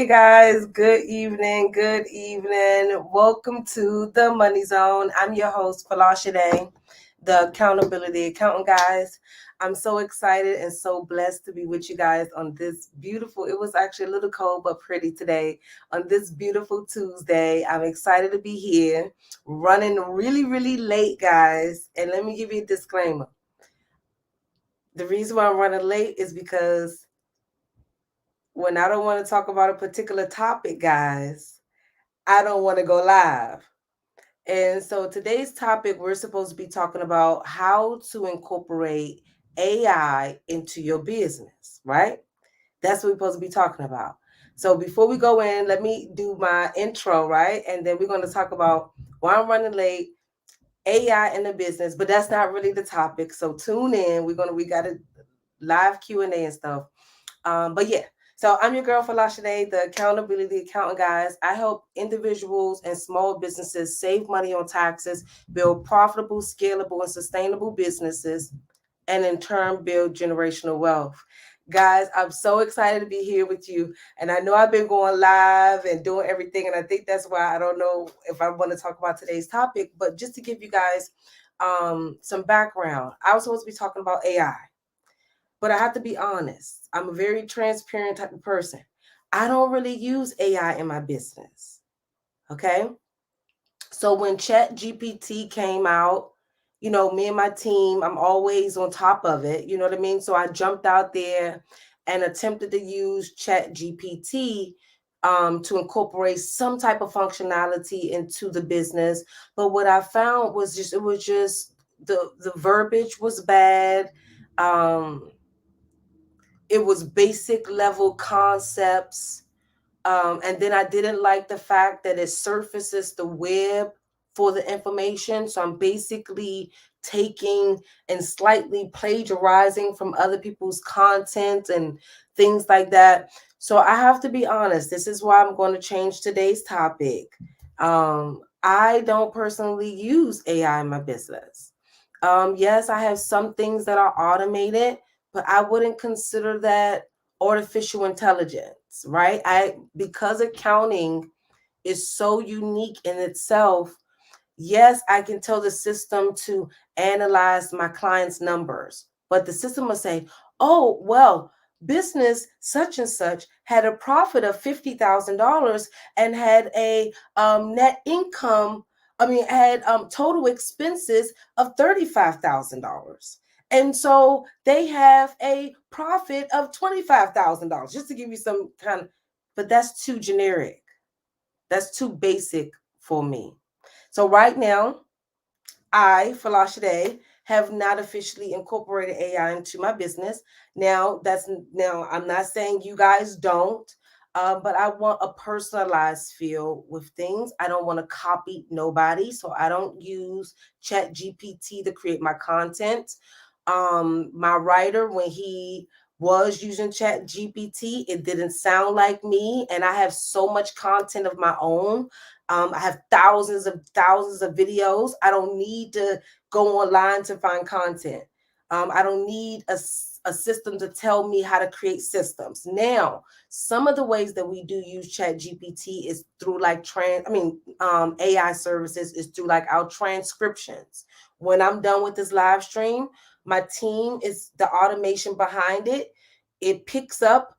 Hey guys, good evening, good evening. Welcome to the Money Zone. I'm your host, Folasade, the Accountability Accountant, guys. I'm so excited and so blessed to be with you guys on this beautiful, it was actually a little cold but pretty today, on this beautiful Tuesday. I'm excited to be here, running really, really late, guys. And let me give you a disclaimer. The reason why I'm running late is because when I don't want to talk about a particular topic, guys, I don't want to go live. And so today's topic, we're supposed to be talking about how to incorporate AI into your business, right? That's what we're supposed to be talking about. So before we go in, let me do my intro, right? And then we're going to talk about why I'm running late, AI in the business, but that's not really the topic. So tune in. We got a live Q&A and stuff. But yeah, so I'm your girl Folasade, the Accountability Accountant, guys. I help individuals and small businesses save money on taxes, build profitable, scalable, and sustainable businesses, and in turn build generational wealth. Guys, I'm so excited to be here with you. And I know I've been going live and doing everything. And I think that's why I don't know if I want to talk about today's topic. But just to give you guys some background, I was supposed to be talking about AI. But I have to be honest. I'm a very transparent type of person. I don't really use AI in my business. Okay. So when Chat GPT came out, me and my team, I'm always on top of it. You know what I mean? So I jumped out there and attempted to use Chat GPT to incorporate some type of functionality into the business. But what I found was just the verbiage was bad. It was basic level concepts. And then I didn't like the fact that it surfaces the web for the information. So I'm basically taking and slightly plagiarizing from other people's content and things like that. So I have to be honest. This is why I'm going to change today's topic. I don't personally use AI in my business. Yes, I have some things that are automated, but I wouldn't consider that artificial intelligence, right? Because accounting is so unique in itself. Yes, I can tell the system to analyze my client's numbers, but the system will say, "Oh, well, business such and such had a profit of $50,000 and had a net income. Had total expenses of $35,000." And so they have a profit of $25,000, just to give you some kind of, but that's too generic. That's too basic for me. So right now, I, Folasade, have not officially incorporated AI into my business. Now, I'm not saying you guys don't, but I want a personalized feel with things. I don't want to copy nobody, so I don't use Chat GPT to create my content. My writer, when he was using Chat GPT, it didn't sound like me, and I have so much content of my own. I have thousands of videos. I don't need to go online to find content. I don't need a system to tell me how to create systems. Now, some of the ways that we do use Chat GPT is through like AI services, is through like our transcriptions. When I'm done with this live stream, my team is the automation behind it. It picks up,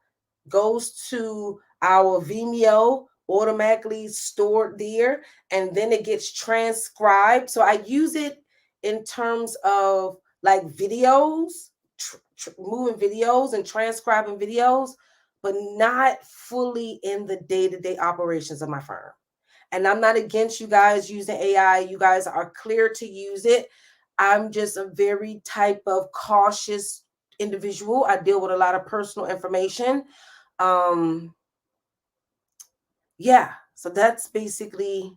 goes to our Vimeo, automatically stored there, and then it gets transcribed. So I use it in terms of like videos, moving videos and transcribing videos, but not fully in the day-to-day operations of my firm. And I'm not against you guys using AI. You guys are clear to use it. I'm just a very type of cautious individual. I deal with a lot of personal information. Yeah, so that's basically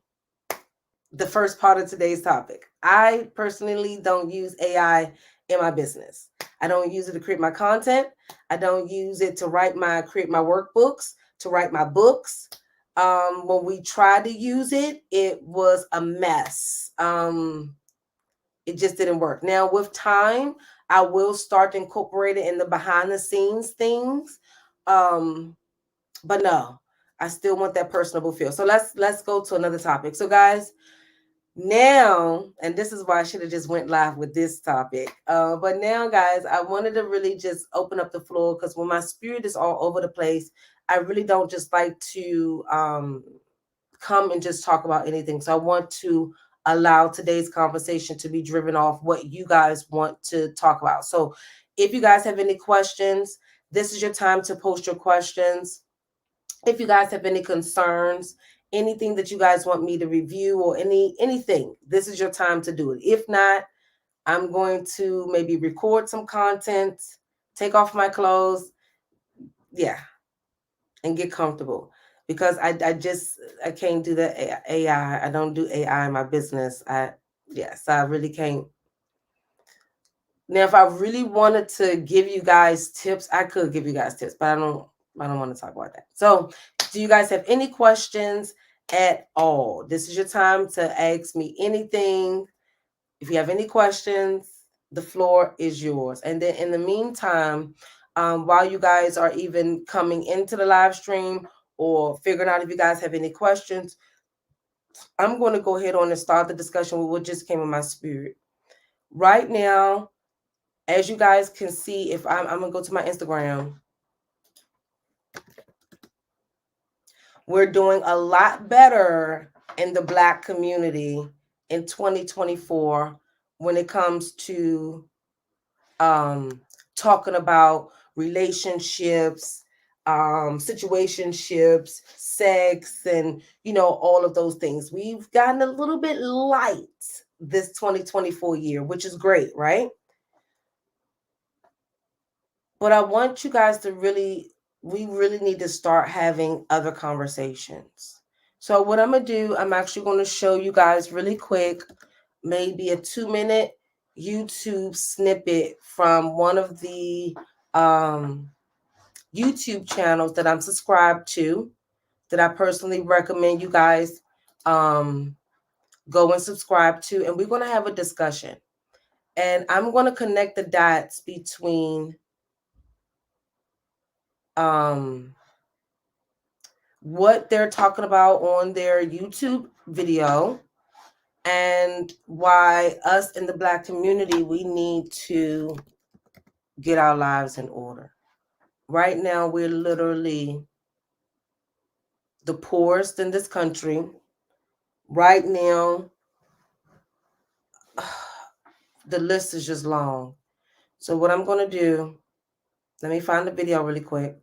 the first part of today's topic. I personally don't use AI in my business. I don't use it to create my content. I don't use it to create my workbooks, to write my books. When we tried to use it, it was a mess. It just didn't work. Now, with time, I will start incorporating in the behind the scenes things. But no, I still want that personable feel. So let's go to another topic. So guys, now, and this is why I should have just went live with this topic. But now, guys, I wanted to really just open up the floor, because when my spirit is all over the place, I really don't just like to come and just talk about anything. So I want to allow today's conversation to be driven off what you guys want to talk about. So if you guys have any questions, this is your time to post your questions. If you guys have any concerns, anything that you guys want me to review, or anything, this is your time to do it. If not, I'm going to maybe record some content, take off my clothes, yeah, and get comfortable, because I can't do the AI. I don't do AI in my business. I really can't. Now, if I really wanted to give you guys tips, I could give you guys tips, but I don't want to talk about that. So, do you guys have any questions at all? This is your time to ask me anything. If you have any questions, the floor is yours. And then in the meantime, while you guys are even coming into the live stream or figuring out if you guys have any questions, I'm going to go ahead on and start the discussion with what just came in my spirit. Right now, as you guys can see, if I'm going to go to my Instagram, we're doing a lot better in the Black community in 2024 when it comes to talking about relationships, situationships, sex, and all of those things. We've gotten a little bit light this 2024 year, which is great, right? But I want you guys to we really need to start having other conversations. So what I'm going to do, I'm actually going to show you guys really quick, maybe a 2-minute YouTube snippet from one of the YouTube channels that I'm subscribed to, that I personally recommend you guys go and subscribe to. And we're going to have a discussion. And I'm going to connect the dots between what they're talking about on their YouTube video and why us in the Black community, we need to get our lives in order. Right now, we're literally the poorest in this country. Right now, the list is just long. So what I'm going to do, let me find the video really quick.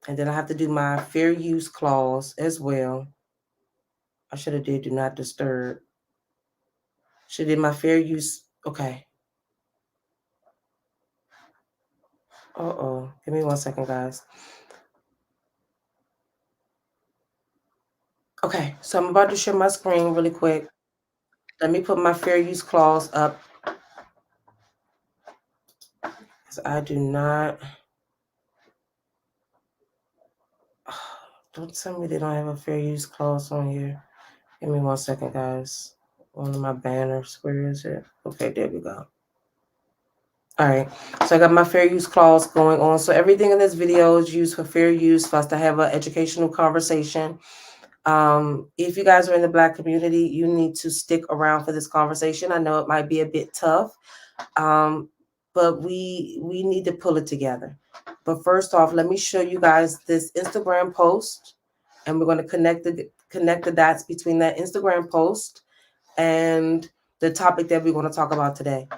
And then I have to do my fair use clause as well. I should have did do not disturb. Should have did my fair use. Okay. Uh-oh. Give me 1 second, guys. Okay. So I'm about to share my screen really quick. Let me put my fair use clause up. Because I do not. Don't tell me they don't have a fair use clause on here. Give me 1 second, guys. One of my banners. Where is it? Okay, there we go. All right. So I got my fair use clause going on. So everything in this video is used for fair use, for us to have an educational conversation. If you guys are in the Black community, you need to stick around for this conversation. I know it might be a bit tough, but we need to pull it together. But first off, let me show you guys this Instagram post, and we're going to connect the dots between that Instagram post and the topic that we're going to talk about today.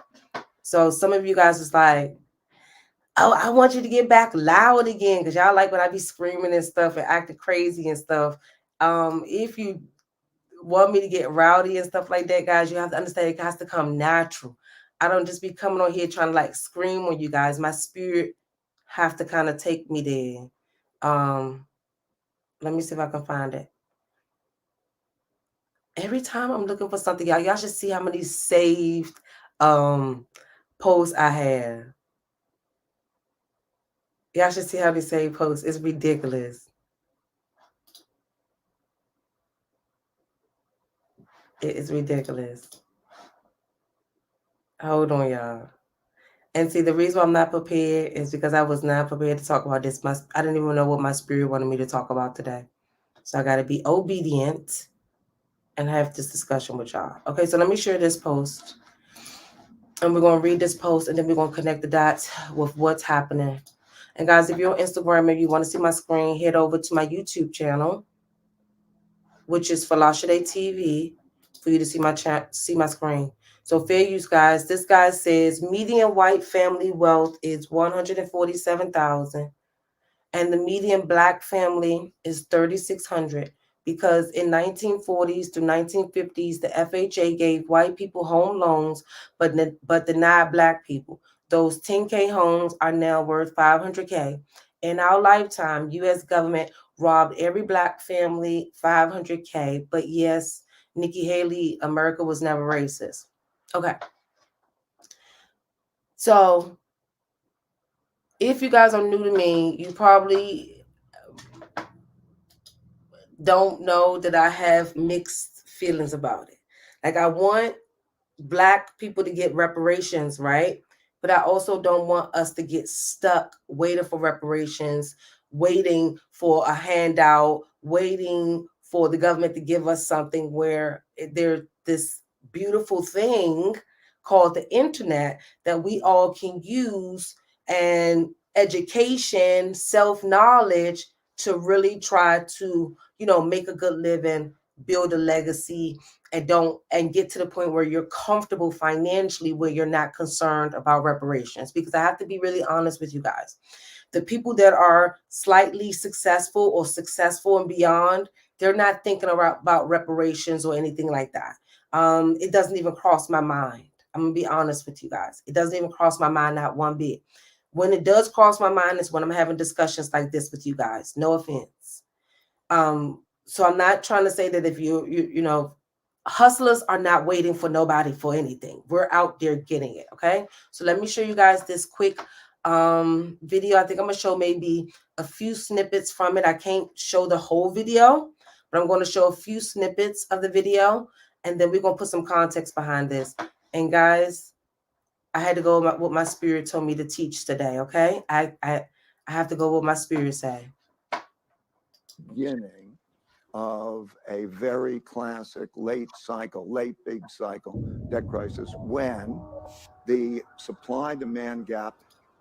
So some of you guys is like, oh, I want you to get back loud again, because y'all like when I be screaming and stuff and acting crazy and stuff. If you want me to get rowdy and stuff like that, guys, you have to understand it has to come natural. I don't just be coming on here trying to like scream on you guys. My spirit have to kind of take me there. Let me see if I can find it. Every time I'm looking for something, y'all should see how many saved posts I have. Y'all should see how many saved posts. It's ridiculous. It is ridiculous. Hold on, y'all. And see, the reason why I'm not prepared is because I was not prepared to talk about this. I didn't even know what my spirit wanted me to talk about today. So I got to be obedient and have this discussion with y'all. Okay, so let me share this post. And we're going to read this post and then we're going to connect the dots with what's happening. And guys, if you're on Instagram and you want to see my screen, head over to my YouTube channel, which is Folasade TV, for you to see my screen. So fair use, guys. This guy says median white family wealth is 147,000, and the median black family is 3,600. Because in 1940s to 1950s, the FHA gave white people home loans, but denied black people. Those 10K homes are now worth 500K. In our lifetime, U.S. government robbed every black family 500K. But yes, Nikki Haley, America was never racist. Okay. So if you guys are new to me, you probably don't know that I have mixed feelings about it. Like, I want black people to get reparations, right? But I also don't want us to get stuck waiting for reparations, waiting for a handout, waiting for the government to give us something where there's this beautiful thing called the internet that we all can use, and education, self-knowledge, to really try to, make a good living, build a legacy, and get to the point where you're comfortable financially, where you're not concerned about reparations. Because I have to be really honest with you guys. The people that are slightly successful or successful and beyond, they're not thinking about reparations or anything like that. It doesn't even cross my mind. I'm gonna be honest with you guys. It doesn't even cross my mind, not one bit. When it does cross my mind is when I'm having discussions like this with you guys. No offense. So I'm not trying to say that if hustlers are not waiting for nobody for anything. We're out there getting it. Okay. So let me show you guys this quick video. I think I'm gonna show maybe a few snippets from it. I can't show the whole video, but I'm going to show a few snippets of the video, and then we're going to put some context behind this. And guys, I had to go with what my spirit told me to teach today. Okay. I have to go with what my spirit say. Beginning of a very classic late big cycle debt crisis, when the supply-demand gap,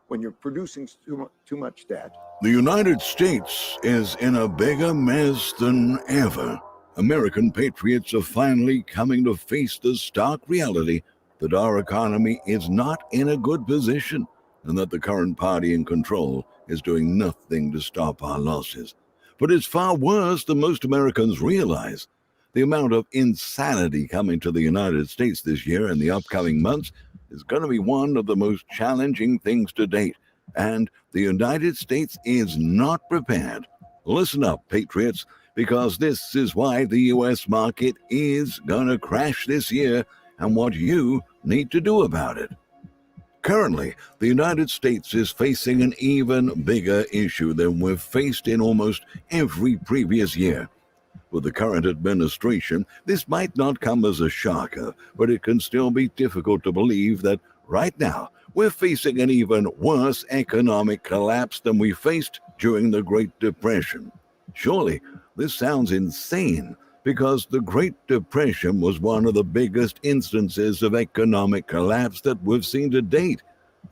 when you're producing too much debt. The United States is in a bigger mess than ever. American patriots are finally coming to face the stark reality that our economy is not in a good position and that the current party in control is doing nothing to stop our losses. But it's far worse than most Americans realize. The amount of insanity coming to the United States this year and the upcoming months is going to be one of the most challenging things to date, and the United States is not prepared. Listen up, patriots, because this is why the U.S. market is going to crash this year and what you need to do about it. Currently, the United States is facing an even bigger issue than we've faced in almost every previous year. With the current administration, this might not come as a shocker, but it can still be difficult to believe that right now we're facing an even worse economic collapse than we faced during the Great Depression. Surely, this sounds insane, because the Great Depression was one of the biggest instances of economic collapse that we've seen to date.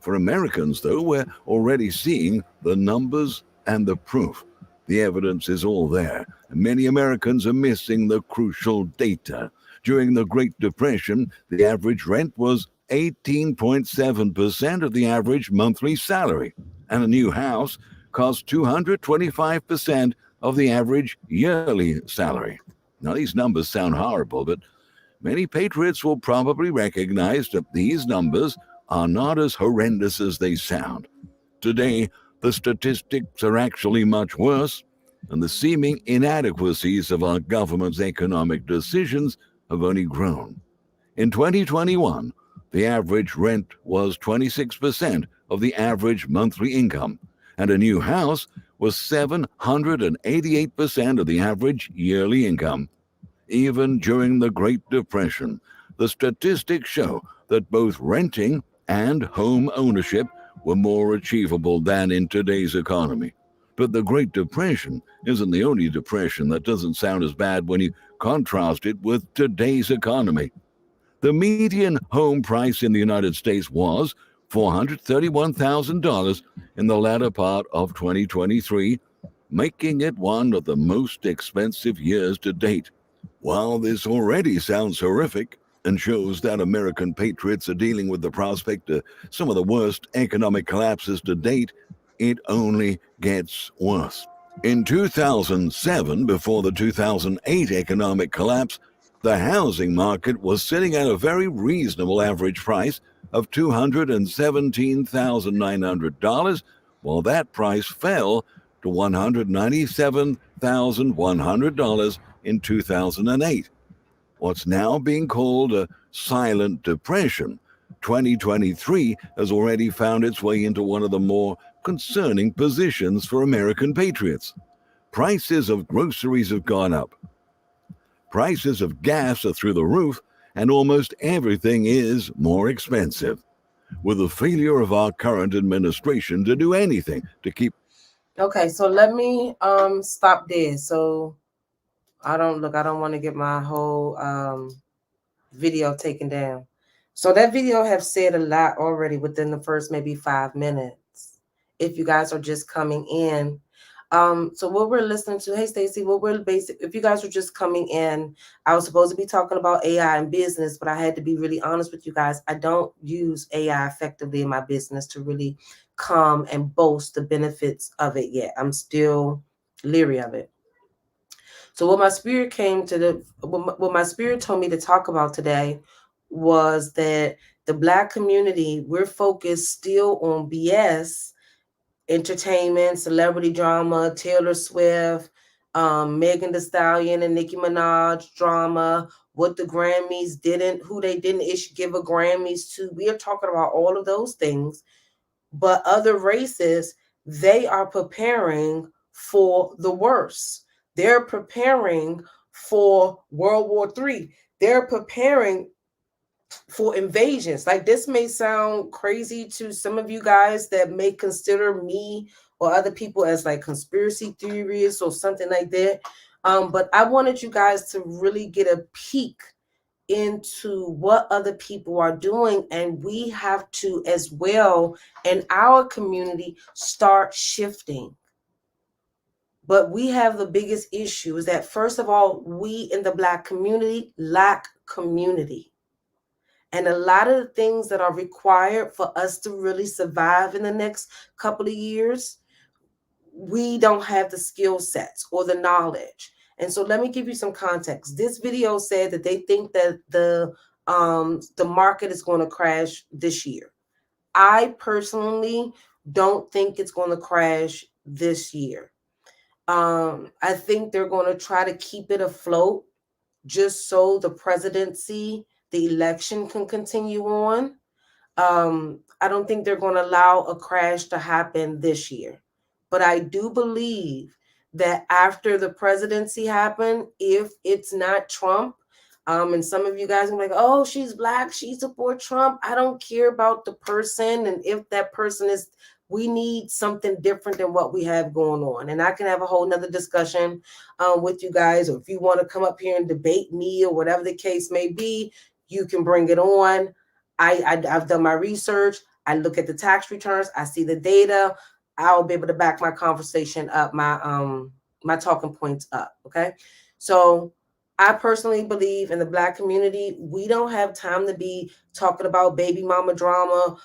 For Americans, though, we're already seeing the numbers and the proof. The evidence is all there, and many Americans are missing the crucial data. During the Great Depression, the average rent was 18.7% of the average monthly salary, and a new house cost 225% of the average yearly salary. Now, these numbers sound horrible, but many patriots will probably recognize that these numbers are not as horrendous as they sound. Today, the statistics are actually much worse, and the seeming inadequacies of our government's economic decisions have only grown. In 2021, the average rent was 26% of the average monthly income, and a new house was 788% of the average yearly income. Even during the Great Depression, the statistics show that both renting and home ownership were more achievable than in today's economy. But the Great Depression isn't the only depression that doesn't sound as bad when you contrast it with today's economy. The median home price in the United States was $431,000 in the latter part of 2023, making it one of the most expensive years to date. While this already sounds horrific and shows that American patriots are dealing with the prospect of some of the worst economic collapses to date, it only gets worse. In 2007, before the 2008 economic collapse, the housing market was sitting at a very reasonable average price of $217,900, while that price fell to $197,100 in 2008. What's now being called a silent depression, 2023 has already found its way into one of the more concerning positions for American patriots. Prices of groceries have gone up. Prices of gas are through the roof, and almost everything is more expensive. With the failure of our current administration to do anything to keep. Okay, so let me stop there. So I don't want to get my whole video taken down. So that video have said a lot already within the first maybe 5 minutes. If you guys are just coming in, so what we're listening to, hey Stacy, if you guys are just coming in, I was supposed to be talking about AI in business, but I had to be really honest with you guys. I don't use AI effectively in my business to really come and boast the benefits of it yet. I'm still leery of it. So what my spirit what my spirit told me to talk about today was that the Black community, we're focused still on BS, entertainment, celebrity drama, Taylor Swift, Megan Thee Stallion and Nicki Minaj drama, what the Grammys didn't, who they didn't give a Grammys to. We are talking about all of those things. But other races, they are preparing for the worst. They're preparing for World War III. They're preparing for invasions. Like, this may sound crazy to some of you guys that may consider me or other people as like conspiracy theorists or something like that. But I wanted you guys to really get a peek into what other people are doing, and we have to as well in our community start shifting. But we have the biggest issue is that, first of all, we in the Black community lack community. And a lot of the things that are required for us to really survive in the next couple of years, we don't have the skill sets or the knowledge. And so let me give you some context. This video said that they think that the market is going to crash this year. I personally don't think it's going to crash this year. I think they're going to try to keep it afloat just so the presidency, the election can continue on. I don't think they're going to allow a crash to happen this year. But I do believe that after the presidency happened, if it's not Trump, and some of you guys are like, oh, she's Black, she supports Trump. I don't care about the person. And if that person is, we need something different than what we have going on. And I can have a whole nother discussion with you guys, or if you want to come up here and debate me or whatever the case may be, you can bring it on. I've done my research. I look at the tax returns. I see the data. I'll be able to back my conversation up, my talking points up. Okay. So I personally believe in the Black community, we don't have time to be talking about baby mama drama,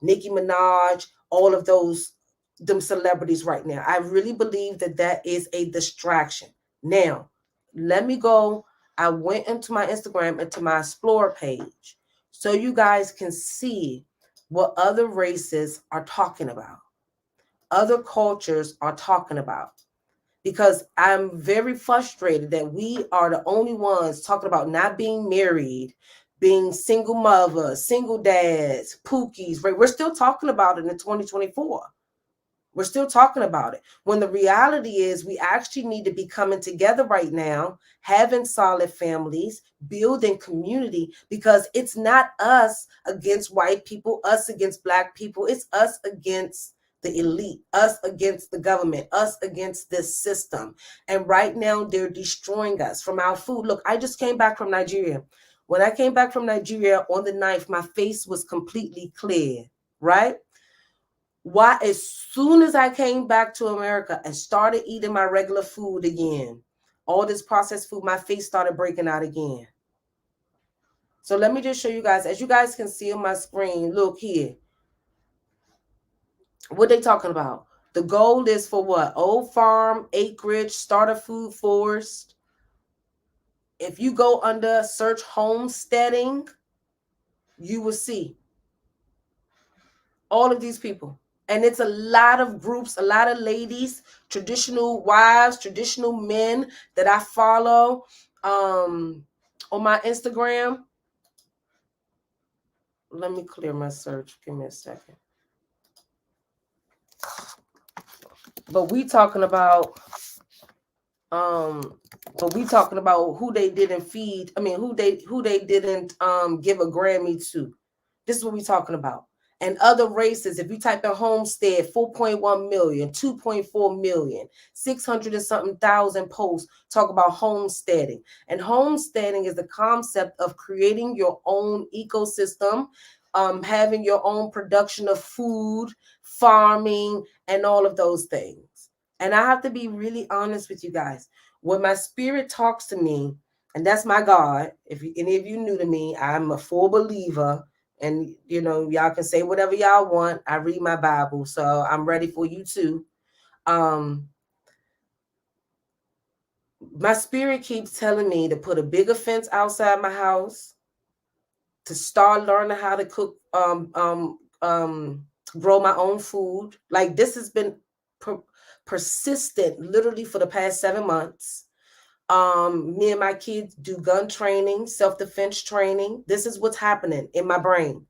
Nicki Minaj, all of them celebrities right now. I really believe that that is a distraction. Now, let me go. I went into my Instagram, into my Explore page, so you guys can see what other races are talking about, other cultures are talking about. Because I'm very frustrated that we are the only ones talking about not being married, being single mothers, single dads, pookies, right? We're still talking about it in 2024. We're still talking about it. When the reality is we actually need to be coming together right now, having solid families, building community, because it's not us against white people, us against Black people. It's us against the elite, us against the government, us against this system. And right now they're destroying us from our food. Look, I just came back from Nigeria. When I came back from Nigeria on the 9th, my face was completely clear, right? Why? As soon as I came back to America and started eating my regular food again, all this processed food, my face started breaking out again. So let me just show you guys, as you guys can see on my screen, look here. What they talking about? The goal is for what? Old farm, acreage, starter food forest. If you go under search homesteading, you will see all of these people. And it's a lot of groups, a lot of ladies, traditional wives, traditional men that I follow on my Instagram. Let me clear my search. Give me a second. But we talking about who they didn't feed. I mean, who they didn't give a Grammy to. This is what we talking about. And other races, if you type in homestead, 4.1 million, 2.4 million, 600 and something thousand posts talk about homesteading. And homesteading is the concept of creating your own ecosystem, having your own production of food, farming, and all of those things. And I have to be really honest with you guys. When my spirit talks to me, and that's my God, if any of you new to me, I'm a full believer. And, y'all can say whatever y'all want. I read my Bible, so I'm ready for you too. My spirit keeps telling me to put a bigger fence outside my house, to start learning how to cook, grow my own food. Like, this has been persistent literally for the past 7 months. Me and my kids do gun training, self-defense training. This is what's happening in my brain.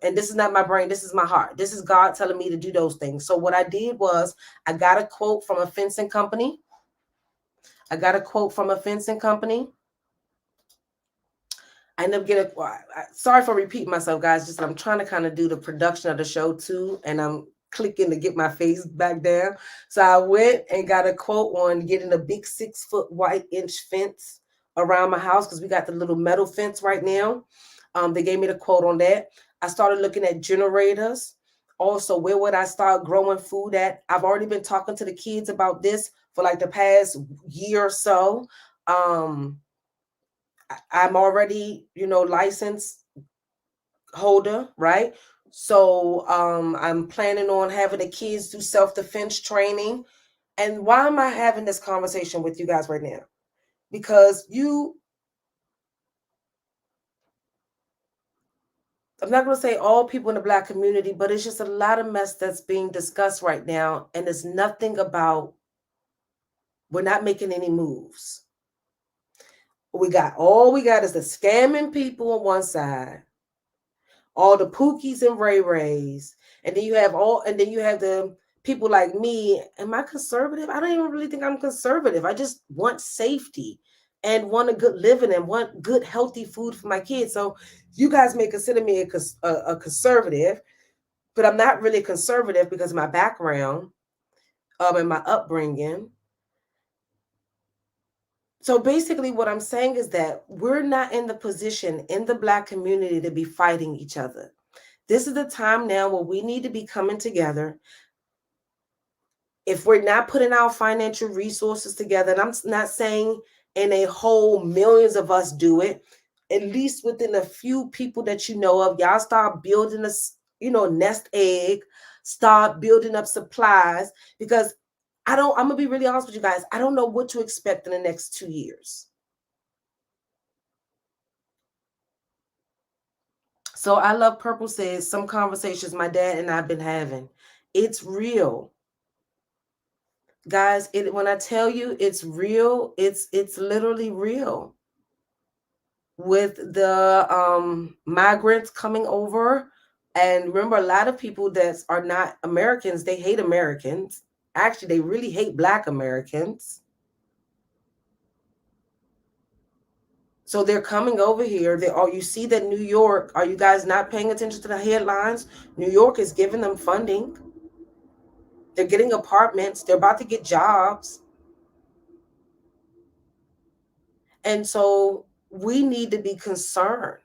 And this is not my brain. This is my heart. This is God telling me to do those things. So what I did was I got a quote from a fencing company. I ended up getting, sorry for repeating myself, guys. Just I'm trying to kind of do the production of the show too. And I'm clicking to get my face back down. So I went and got a quote on getting a big 6-foot white inch fence around my house, because we got the little metal fence right now. They gave me the quote on that. I started looking at generators. Also, where would I start growing food at? I've already been talking to the kids about this for like the past year or so. I'm already, license holder, right? So I'm planning on having the kids do self-defense training. And why am I having this conversation with you guys right now? Because I'm not going to say all people in the Black community, but it's just a lot of mess that's being discussed right now. And it's nothing about, we're not making any moves. All we got is the scamming people on one side, all the Pookies and Ray Rays. And then you have the people like me. Am I conservative? I don't even really think I'm conservative. I just want safety and want a good living and want good, healthy food for my kids. So you guys may consider me a conservative, but I'm not really conservative because of my background and my upbringing. So basically what I'm saying is that we're not in the position in the Black community to be fighting each other. This is the time now where we need to be coming together. If we're not putting our financial resources together, and I'm not saying in a whole millions of us do it, at least within a few people that you know of, y'all start building a nest egg, start building up supplies, because I'm going to be really honest with you guys. I don't know what to expect in the next 2 years. So I Love Purple says, some conversations my dad and I've been having. It's real. Guys, when I tell you it's real, it's literally real. With the migrants coming over, and remember, a lot of people that are not Americans, they hate Americans. Actually, they really hate Black Americans. So they're coming over here. You see that New York, are you guys not paying attention to the headlines? New York is giving them funding. They're getting apartments. They're about to get jobs. And so we need to be concerned.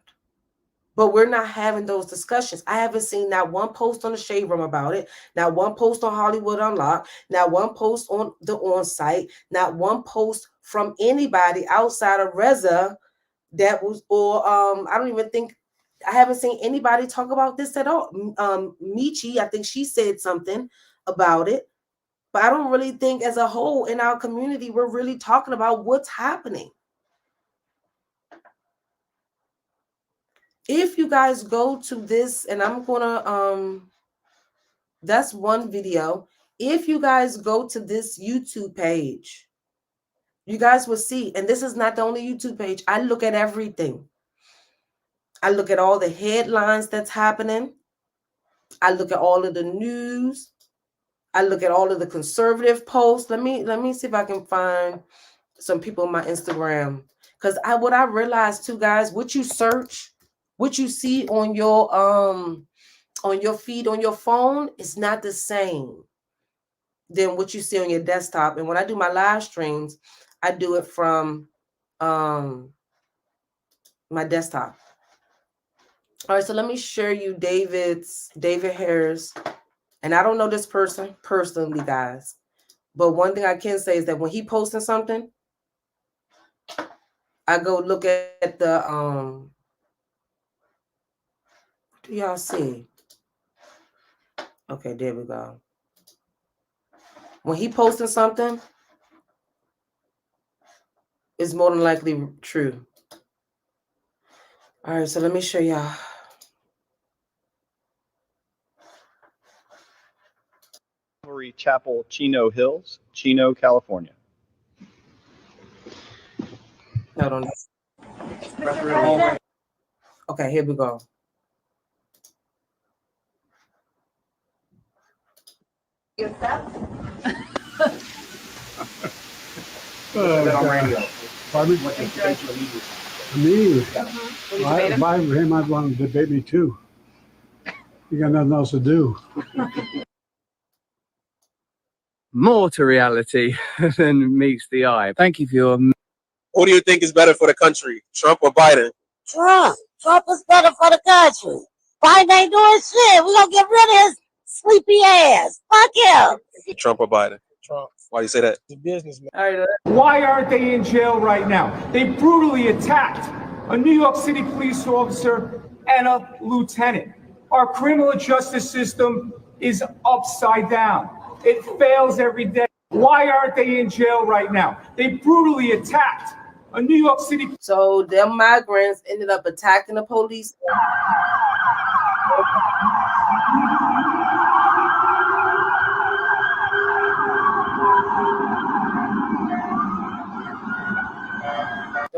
But we're not having those discussions. I haven't seen not one post on the Shade Room about it, not one post on Hollywood Unlocked, not one post on the on-site, not one post from anybody outside of Reza that was, or I don't even think, I haven't seen anybody talk about this at all. Michi, I think she said something about it, but I don't really think as a whole in our community, we're really talking about what's happening. If you guys go to this, and I'm gonna that's one video. If you guys go to this YouTube page, you guys will see, and this is not the only YouTube page. I look at everything. I look at all the headlines that's happening. I look at all of the news. I look at all of the conservative posts. Let me see if I can find some people on my Instagram. Because what I realized too, guys, what you search, what you see on your feed on your phone is not the same than what you see on your desktop. And when I do my live streams, I do it from my desktop. All right, so let me share you David Harris. And I don't know this person personally, guys. But one thing I can say is that when he posting something, I go look at the what do y'all see? Okay, there we go. When he posting something, it's more than likely true. All right, so let me show y'all. Chapel, Chino Hills, Chino, California. Hold on. Okay, here we go. Me? If I were him, I'd want to debate me too. You got nothing else to do. More to reality than meets the eye. Thank you for your. Who do you think is better for the country, Trump or Biden? Trump. Trump is better for the country. Biden ain't doing shit. We're going to get rid of his sleepy ass. Fuck him. Trump or Biden? Trump. Why do you say that? The businessman. Why aren't they in jail right now? They brutally attacked a New York City police officer and a lieutenant. Our criminal justice system is upside down. It fails every day. Why aren't they in jail right now? They brutally attacked a New York City. So them migrants ended up attacking the police.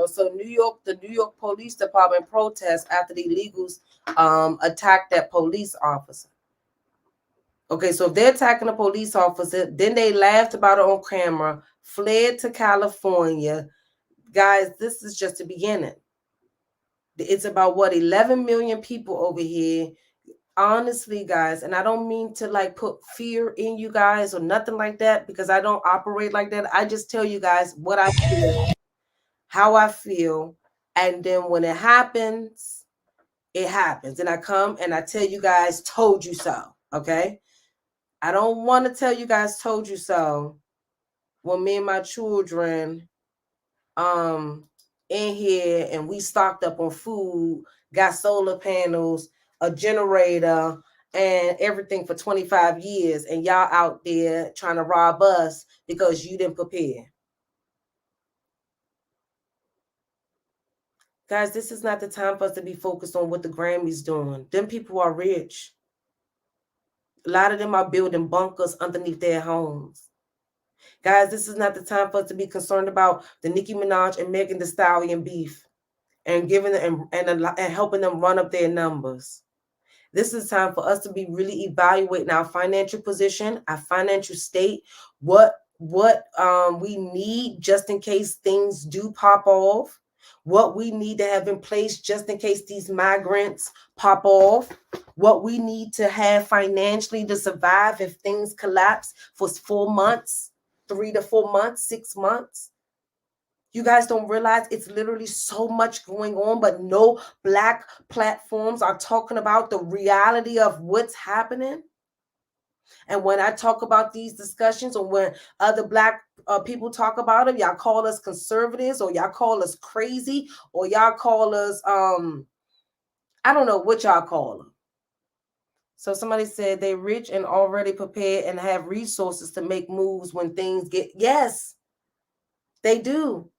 So the New York Police Department protests after the illegals attacked that police officer. Okay, so if they're attacking a police officer, then they laughed about it on camera, fled to California. Guys, this is just the beginning. It's about 11 million people over here. Honestly, guys, and I don't mean to like put fear in you guys or nothing like that, because I don't operate like that. I just tell you guys what I feel, how I feel, and then when it happens, it happens. And I come and I tell you guys, told you so. Okay. I don't want to tell you guys told you so when me and my children in here and we stocked up on food, got solar panels, a generator, and everything for 25 years, and y'all out there trying to rob us because you didn't prepare. Guys, this is not the time for us to be focused on what the Grammys doing. Them people are rich. A lot of them are building bunkers underneath their homes. Guys, this is not the time for us to be concerned about the Nicki Minaj and Megan Thee Stallion beef and giving them and helping them run up their numbers. This is time for us to be really evaluating our financial position, our financial state, what we need just in case things do pop off, what we need to have in place just in case these migrants pop off. what we need to have financially to survive if things collapse for 4 months, 3 to 4 months, 6 months. You guys don't realize it's literally so much going on, but no Black platforms are talking about the reality of what's happening. And when I talk about these discussions, or when other Black people talk about them, y'all call us conservatives, or y'all call us crazy, or y'all call us, I don't know what y'all call them. So somebody said they rich and already prepared and have resources to make moves when things get, yes, they do.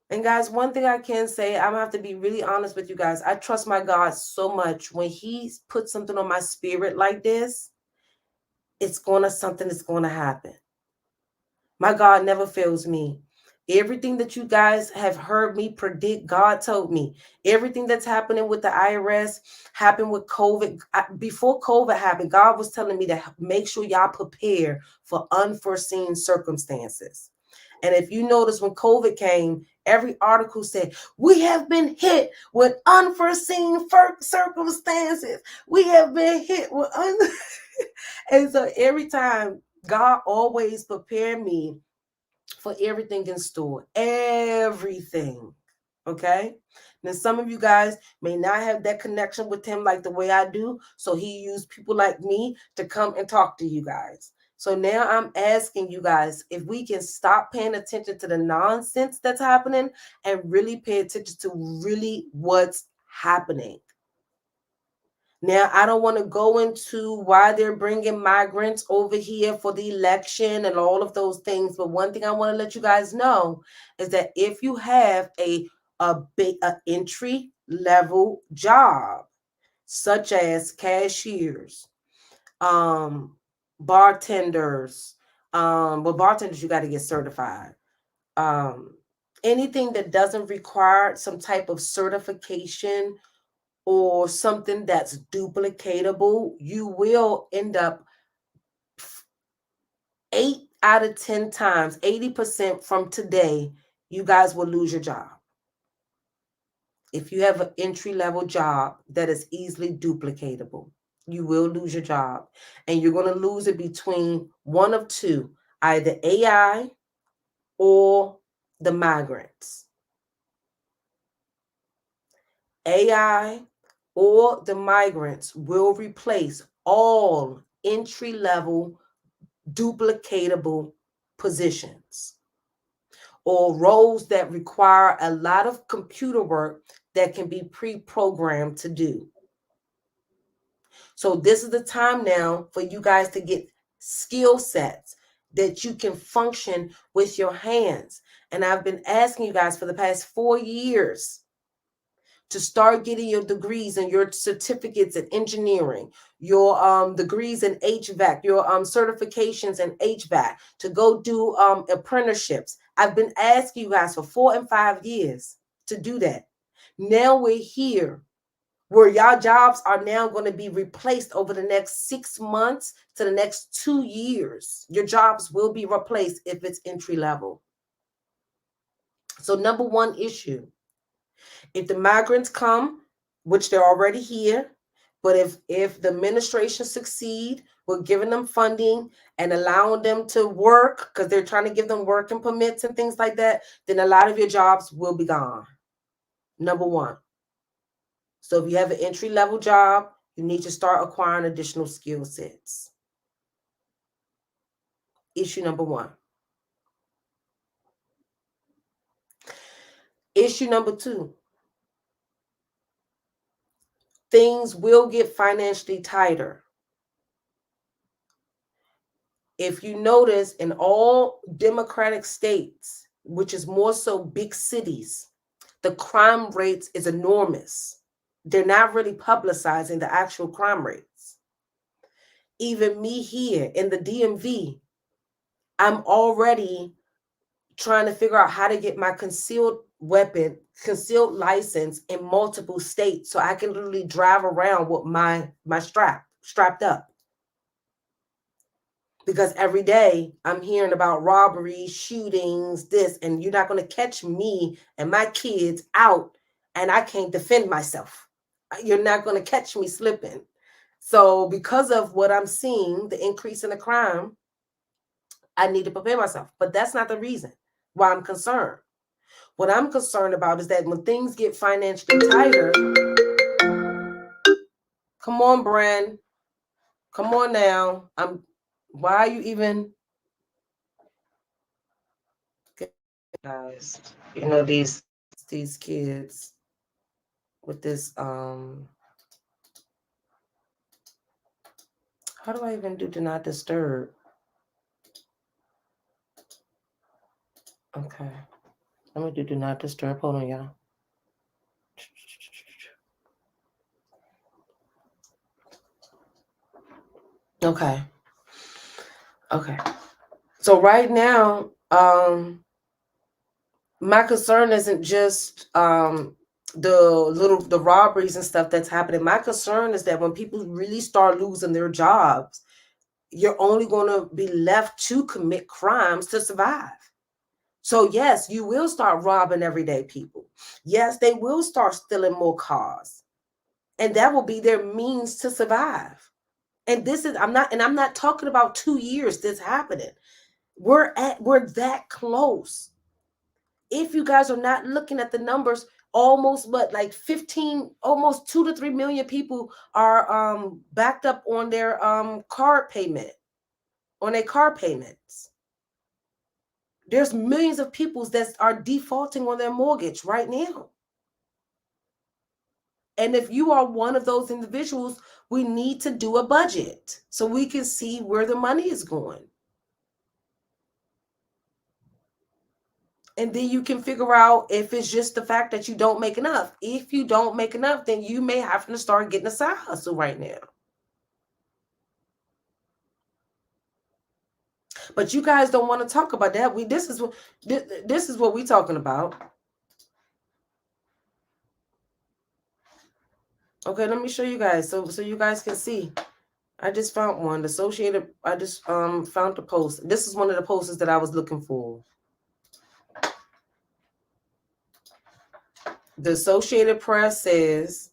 And guys, one thing I can say, I'm gonna have to be really honest with you guys. I trust my God so much. When he puts something on my spirit like this, something is gonna happen. My God never fails me. Everything that you guys have heard me predict, God told me. Everything that's happening with the IRS happened with COVID. Before COVID happened, God was telling me to make sure y'all prepare for unforeseen circumstances. And if you notice, when COVID came, every article said, we have been hit with unforeseen circumstances. We have been hit with And so every time, God always prepared me for everything in store. Everything. Okay? Now, some of you guys may not have that connection with him like the way I do. So he used people like me to come and talk to you guys. So now I'm asking you guys if we can stop paying attention to the nonsense that's happening and really pay attention to really what's happening. Now, I don't want to go into why they're bringing migrants over here for the election and all of those things. But one thing I want to let you guys know is that if you have a entry level job, such as cashiers, bartenders, well, bartenders, you got to get certified. Anything that doesn't require some type of certification or something that's duplicatable, you will end up 8 out of 10 times, 80% from today, you guys will lose your job. If you have an entry-level job that is easily duplicatable, you will lose your job. And you're going to lose it between one of two, either AI or the migrants. AI or the migrants will replace all entry-level duplicatable positions or roles that require a lot of computer work that can be pre-programmed to do. So this is the time now for you guys to get skill sets that you can function with your hands. And I've been asking you guys for the past 4 years to start getting your degrees and your certificates in engineering, your degrees in HVAC, your certifications in HVAC, to go do apprenticeships. I've been asking you guys for 4 and 5 years to do that. Now we're here where y'all jobs are now going to be replaced over the next 6 months to the next 2 years. Your jobs will be replaced if it's entry level. So number one issue, if the migrants come, which they're already here, but if the administration succeed with giving them funding and allowing them to work, because they're trying to give them working permits and things like that, then a lot of your jobs will be gone. Number one. So if you have an entry-level job, you need to start acquiring additional skill sets. Issue number one. Issue number two. Things will get financially tighter. If you notice, in all democratic states, which is more so big cities, the crime rates is enormous. They're not really publicizing the actual crime rates. Even me here in the DMV, I'm already trying to figure out how to get my concealed license in multiple states so I can literally drive around with my strapped up. Because every day I'm hearing about robberies, shootings, this, and you're not going to catch me and my kids out and I can't defend myself. You're not going to catch me slipping. So because of what I'm seeing, the increase in the crime, I need to prepare myself. But that's not the reason why I'm concerned. What I'm concerned about is that when things get financially tighter, come on, Bren, come on now. Why are you even, guys? You know, these kids with this, how do I even do not disturb? Okay. Let me do not disturb. Hold on, y'all. Okay. Okay. So right now, my concern isn't just the robberies and stuff that's happening. My concern is that when people really start losing their jobs, you're only going to be left to commit crimes to survive. So yes, you will start robbing everyday people. Yes, they will start stealing more cars. And that will be their means to survive. And this is, I'm not talking about 2 years this happening. We're that close. If you guys are not looking at the numbers, almost like 15, almost 2 to 3 million people are backed up on their car payment, on their car payments. There's millions of people that are defaulting on their mortgage right now. And if you are one of those individuals, we need to do a budget so we can see where the money is going. And then you can figure out if it's just the fact that you don't make enough. If you don't make enough, then you may have to start getting a side hustle right now. But you guys don't want to talk about that. This is what we're talking about. Okay, let me show you guys so you guys can see. I just found one. The Associated, I just found the post. This is one of the posters that I was looking for. The Associated Press says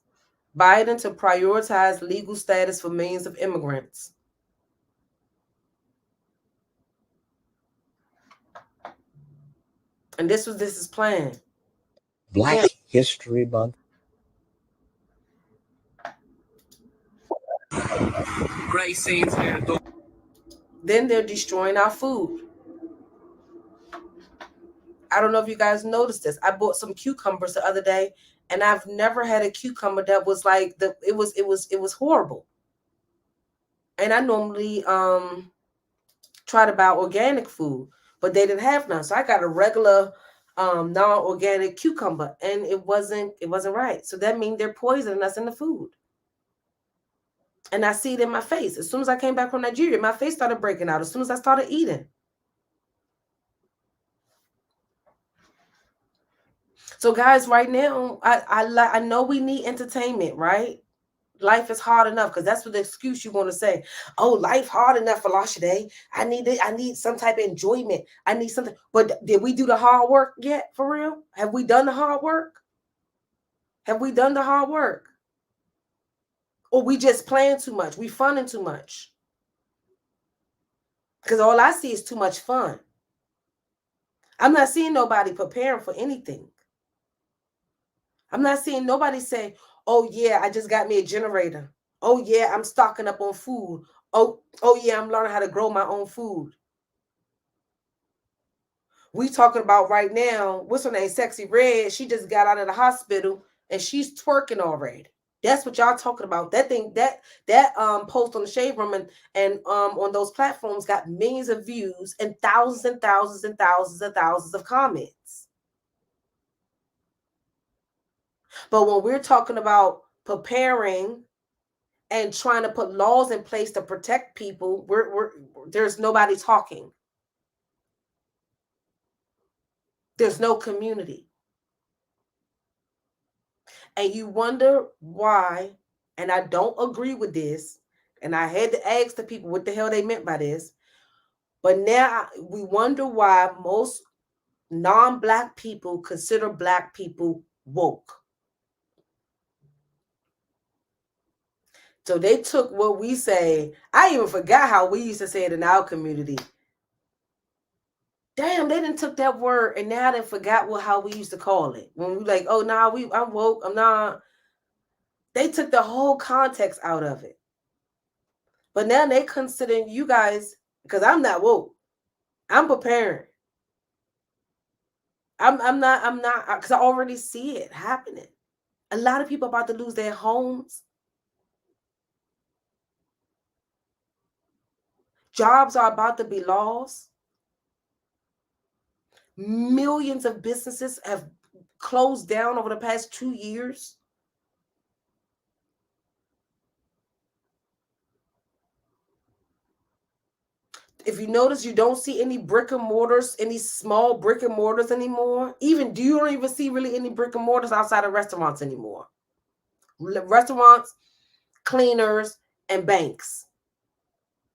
Biden to prioritize legal status for millions of immigrants. And this is planned. Black History Month. Great scenes here. Then they're destroying our food. I don't know if you guys noticed this. I bought some cucumbers the other day, and I've never had a cucumber that was like it was horrible. And I normally try to buy organic food, but they didn't have none. So I got a regular non-organic cucumber, and it wasn't right. So that means they're poisoning us in the food. And I see it in my face. As soon as I came back from Nigeria, my face started breaking out as soon as I started eating. So guys, right now, I know we need entertainment, right? Life is hard enough, because that's what the excuse you're going to say. Oh, life hard enough, Folasade. I need some type of enjoyment. I need something. But did we do the hard work yet, for real? Have we done the hard work? Have we done the hard work? Or we just playing too much? We funning too much? Because all I see is too much fun. I'm not seeing nobody preparing for anything. I'm not seeing nobody say, oh yeah, I just got me a generator. Oh yeah, I'm stocking up on food. Oh yeah, I'm learning how to grow my own food. We talking about right now, what's her name? Sexy Red. She just got out of the hospital and she's twerking already. That's what y'all talking about. That thing, that post on the Shade Room and on those platforms got millions of views and thousands and thousands and thousands and thousands of comments. But when we're talking about preparing and trying to put laws in place to protect people, there's nobody talking. There's no community. And you wonder why, and I don't agree with this, and I had to ask the people what the hell they meant by this, but now we wonder why most non-Black people consider Black people woke. So they took what we say. I even forgot how we used to say it in our community. Damn, they didn't took that word and now they forgot how we used to call it. When we like, oh, nah, I'm woke. I'm not. They took the whole context out of it. But now they considering you guys, because I'm not woke. I'm preparing. I'm not, because I already see it happening. A lot of people about to lose their homes. Jobs are about to be lost. Millions of businesses have closed down over the past 2 years. If you notice, you don't see any brick and mortars, any small brick and mortars anymore. You don't even see really any brick and mortars outside of restaurants anymore. Restaurants, cleaners, and banks,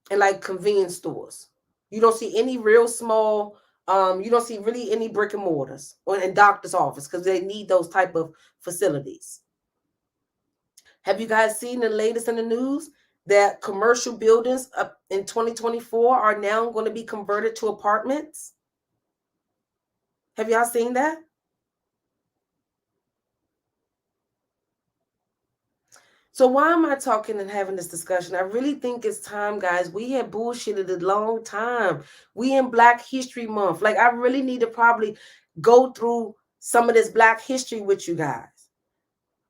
and like convenience stores. You don't see any real small. You don't see really any brick and mortars or in doctor's office because they need those type of facilities. Have you guys seen the latest in the news that commercial buildings up in 2024 are now going to be converted to apartments? Have y'all seen that? So why am I talking and having this discussion? I really think it's time, guys. We have bullshitted a long time. We in Black History Month. Like, I really need to probably go through some of this Black history with you guys.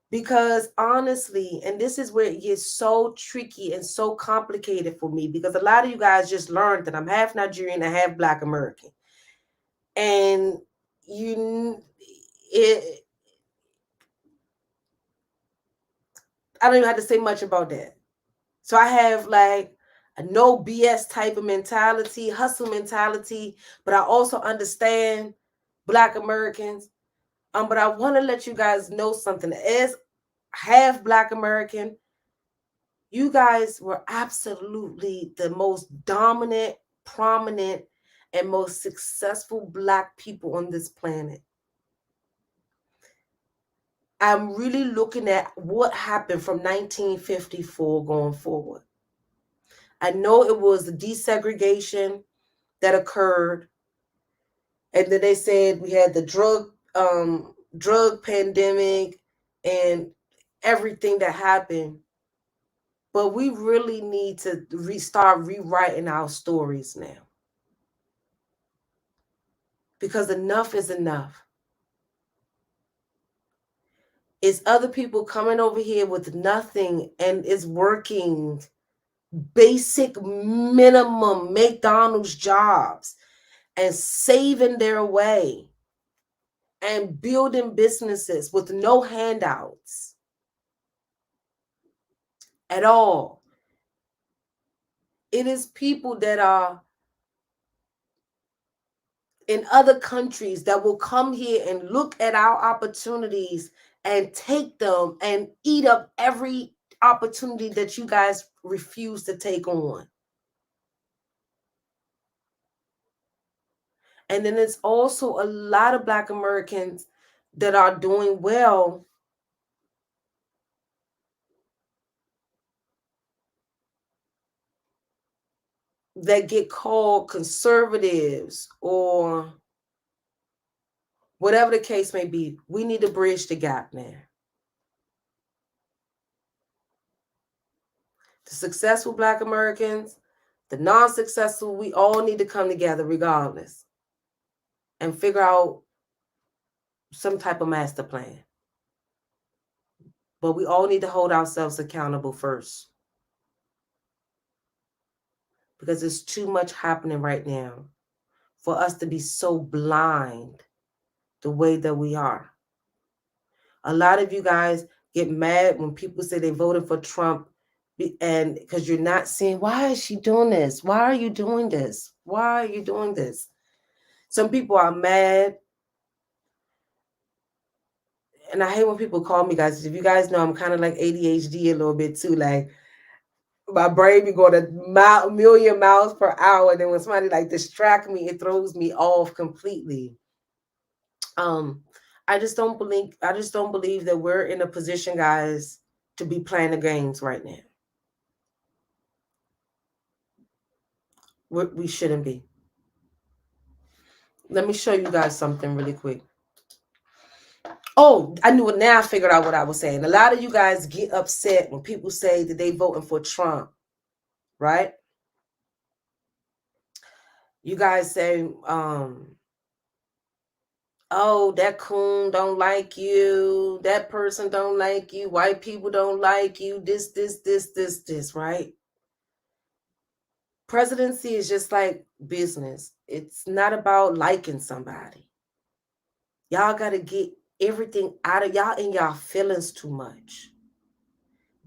Because honestly, and this is where it gets so tricky and so complicated for me, because a lot of you guys just learned that I'm half Nigerian and half Black American. And I don't even have to say much about that. So I have like a no BS type of mentality, hustle mentality, but I also understand Black Americans. But I want to let you guys know something. As half Black American, you guys were absolutely the most dominant, prominent, and most successful Black people on this planet. I'm really looking at what happened from 1954 going forward. I know it was the desegregation that occurred, and then they said we had the drug pandemic and everything that happened. But we really need to start rewriting our stories now, because enough is enough. It's other people coming over here with nothing and is working basic minimum McDonald's jobs and saving their way and building businesses with no handouts at all. It is people that are in other countries that will come here and look at our opportunities and take them and eat up every opportunity that you guys refuse to take on. And then there's also a lot of Black Americans that are doing well that get called conservatives or whatever the case may be. We need to bridge the gap now. The successful Black Americans, the non-successful, we all need to come together regardless and figure out some type of master plan. But we all need to hold ourselves accountable first, because there's too much happening right now for us to be so blind the way that we are. A lot of you guys get mad when people say they voted for Trump, and because you're not seeing, why is she doing this? Why are you doing this? Why are you doing this? Some people are mad. And I hate when people call me, guys. If you guys know, I'm kind of like ADHD a little bit too. Like, my brain be going a million miles per hour. And then when somebody like distract me, it throws me off completely. I just don't believe that we're in a position, guys, to be playing the games right now. We shouldn't be. Let me show you guys something really quick. Oh, I knew it now. I figured out what I was saying. A lot of you guys get upset when people say that they voting for Trump, right? You guys say, oh, that coon don't like you. That person don't like you. White people don't like you. This, right? Presidency is just like business. It's not about liking somebody. Y'all got to get everything out of y'all in y'all feelings too much.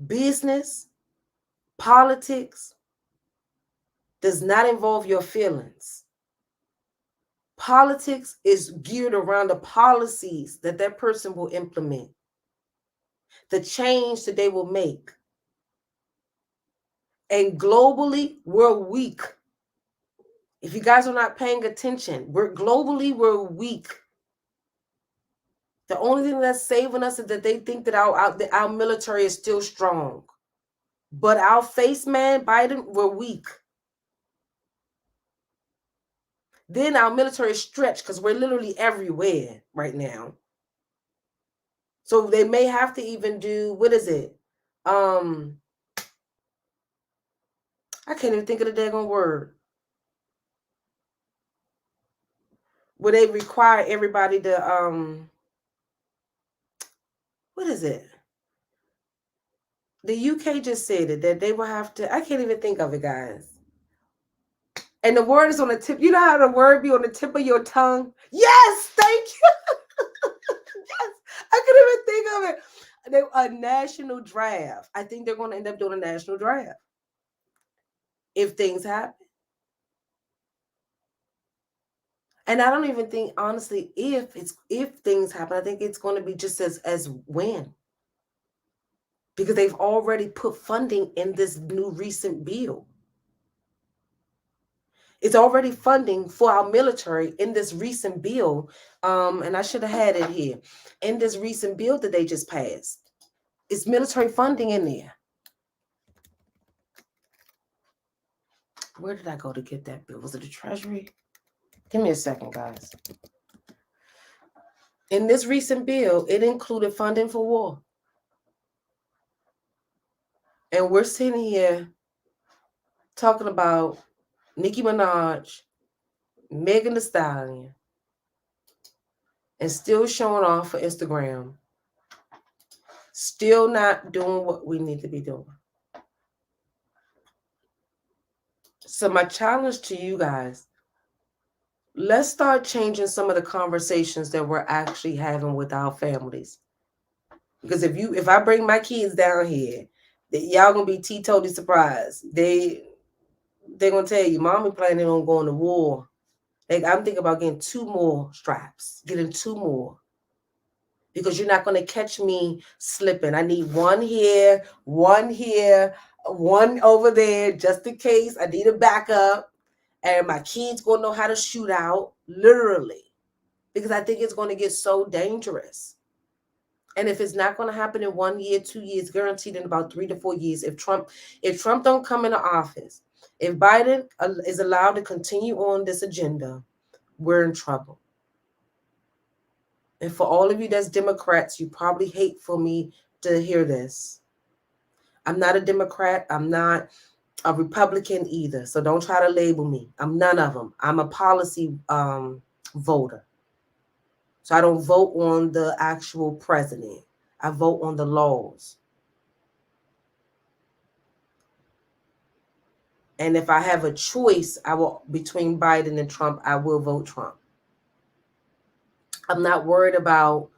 Business, politics does not involve your feelings. Politics is geared around the policies that that person will implement, the change that they will make. And globally, we're weak. If you guys are not paying attention, we're weak. The only thing that's saving us is that they think that our military is still strong. But our face man, Biden, we're weak. Then our military is stretched because we're literally everywhere right now. So they may have to even do, what is it? I can't even think of the daggone word. Where they require everybody to, what is it? The UK just said it, that they will have to, I can't even think of it, guys. And the word is on the tip. You know how the word be on the tip of your tongue? Yes, thank you. Yes, I couldn't even think of it. A national draft. I think they're going to end up doing a national draft if things happen. And I don't even think, honestly, if things happen, I think it's going to be just as when. Because they've already put funding in this new recent bill. It's already funding for our military in this recent bill. And I should have had it here. In this recent bill that they just passed. It's military funding in there. Where did I go to get that bill? Was it the Treasury? Give me a second, guys. In this recent bill, it included funding for war. And we're sitting here talking about Nicki Minaj, Megan Thee Stallion, and still showing off for Instagram. Still not doing what we need to be doing. So my challenge to you guys, let's start changing some of the conversations that we're actually having with our families. Because if I bring my kids down here, y'all gonna be totally surprised. They're gonna tell you, mommy planning on going to war. Like, I'm thinking about getting 2 more straps, getting 2 more. Because you're not gonna catch me slipping. I need 1 here, 1 over there, just in case. I need a backup. And my kids gonna know how to shoot out, literally. Because I think it's gonna get so dangerous. And if it's not going to happen in 1 year, 2 years, guaranteed in about 3 to 4 years, if Trump don't come into office, if Biden is allowed to continue on this agenda, we're in trouble. And for all of you that's Democrats, you probably hate for me to hear this. I'm not a Democrat. I'm not a Republican either. So don't try to label me. I'm none of them. I'm a policy voter. So I don't vote on the actual president. I vote on the laws. And if I have a choice, between Biden and Trump, I will vote Trump. I'm not worried about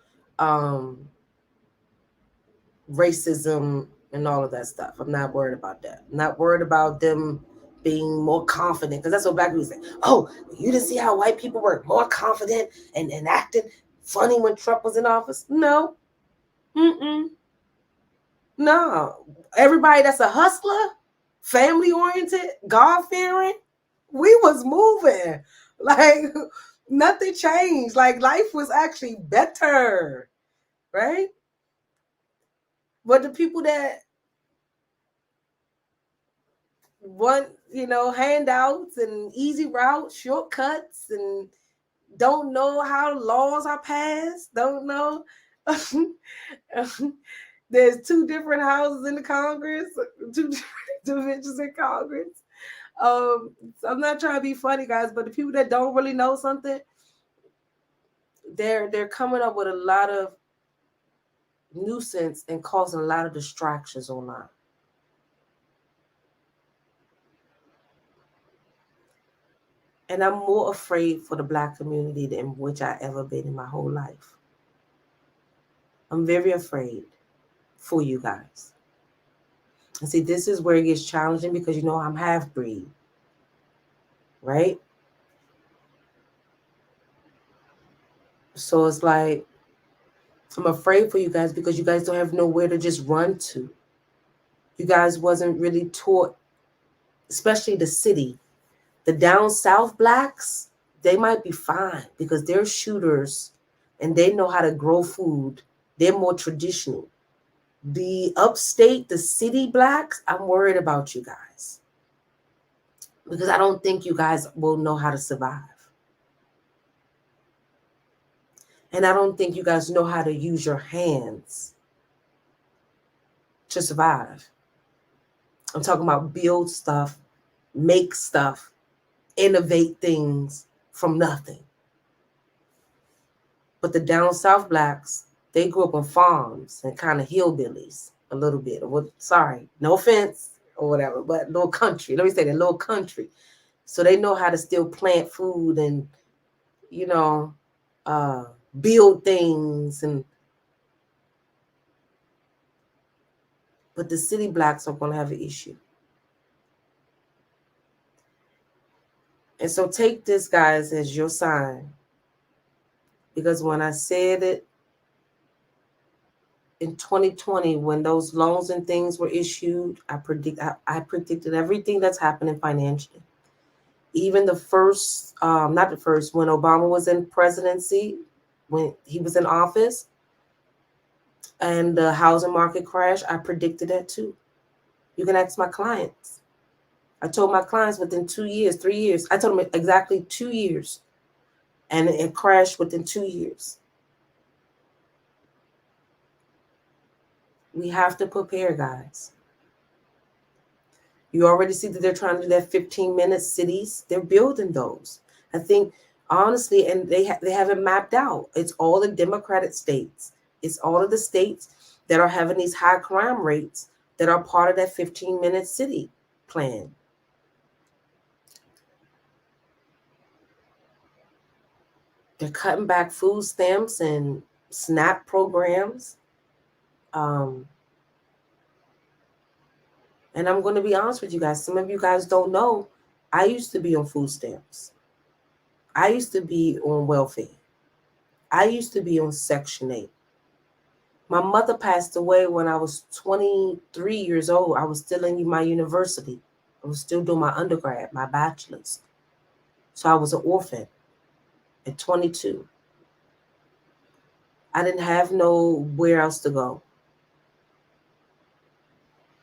racism and all of that stuff. I'm not worried about that. I'm not worried about them being more confident, because that's what black people say. Oh, you didn't see how white people were more confident and acted funny when Trump was in office? No. No. Everybody that's a hustler, family-oriented, God-fearing, we was moving. Like, nothing changed. Like, life was actually better, right? But the people that want, handouts and easy routes, shortcuts, and don't know how laws are passed, don't know. There's two different houses in the Congress, two different divisions in Congress. So I'm not trying to be funny, guys, but the people that don't really know something, they're coming up with a lot of nuisance and causing a lot of distractions online. And I'm more afraid for the Black community than which I ever been in my whole life. I'm very afraid for you guys. And see, this is where it gets challenging because I'm half-breed, right? So it's like, I'm afraid for you guys because you guys don't have nowhere to just run to. You guys wasn't really taught, especially the city. The down south Blacks, they might be fine because they're shooters and they know how to grow food. They're more traditional. The upstate, the city Blacks, I'm worried about you guys because I don't think you guys will know how to survive. And I don't think you guys know how to use your hands to survive. I'm talking about build stuff, make stuff, innovate things from nothing. But the down south Blacks, they grew up on farms and kind of hillbillies a little bit. Sorry, no offense or whatever, but little country. Let me say that, little country. So they know how to still plant food and, build things. But the city Blacks are going to have an issue. And so take this, guys, as your sign. Because when I said it in 2020, when those loans and things were issued, I predicted everything that's happening financially. Even the first, not the first, when Obama was in presidency, when he was in office, and the housing market crash, I predicted that too. You can ask my clients. I told my clients within 2 years, 3 years. I told them exactly 2 years. And it crashed within 2 years. We have to prepare, guys. You already see that they're trying to do that 15-minute cities. They're building those. I think, honestly, and they have it mapped out. It's all the Democratic states. It's all of the states that are having these high crime rates that are part of that 15-minute city plan. They're cutting back food stamps and SNAP programs. And I'm going to be honest with you guys. Some of you guys don't know. I used to be on food stamps. I used to be on welfare. I used to be on Section 8. My mother passed away when I was 23 years old. I was still in my university. I was still doing my undergrad, my bachelor's. So I was an orphan at 22. I didn't have nowhere else to go.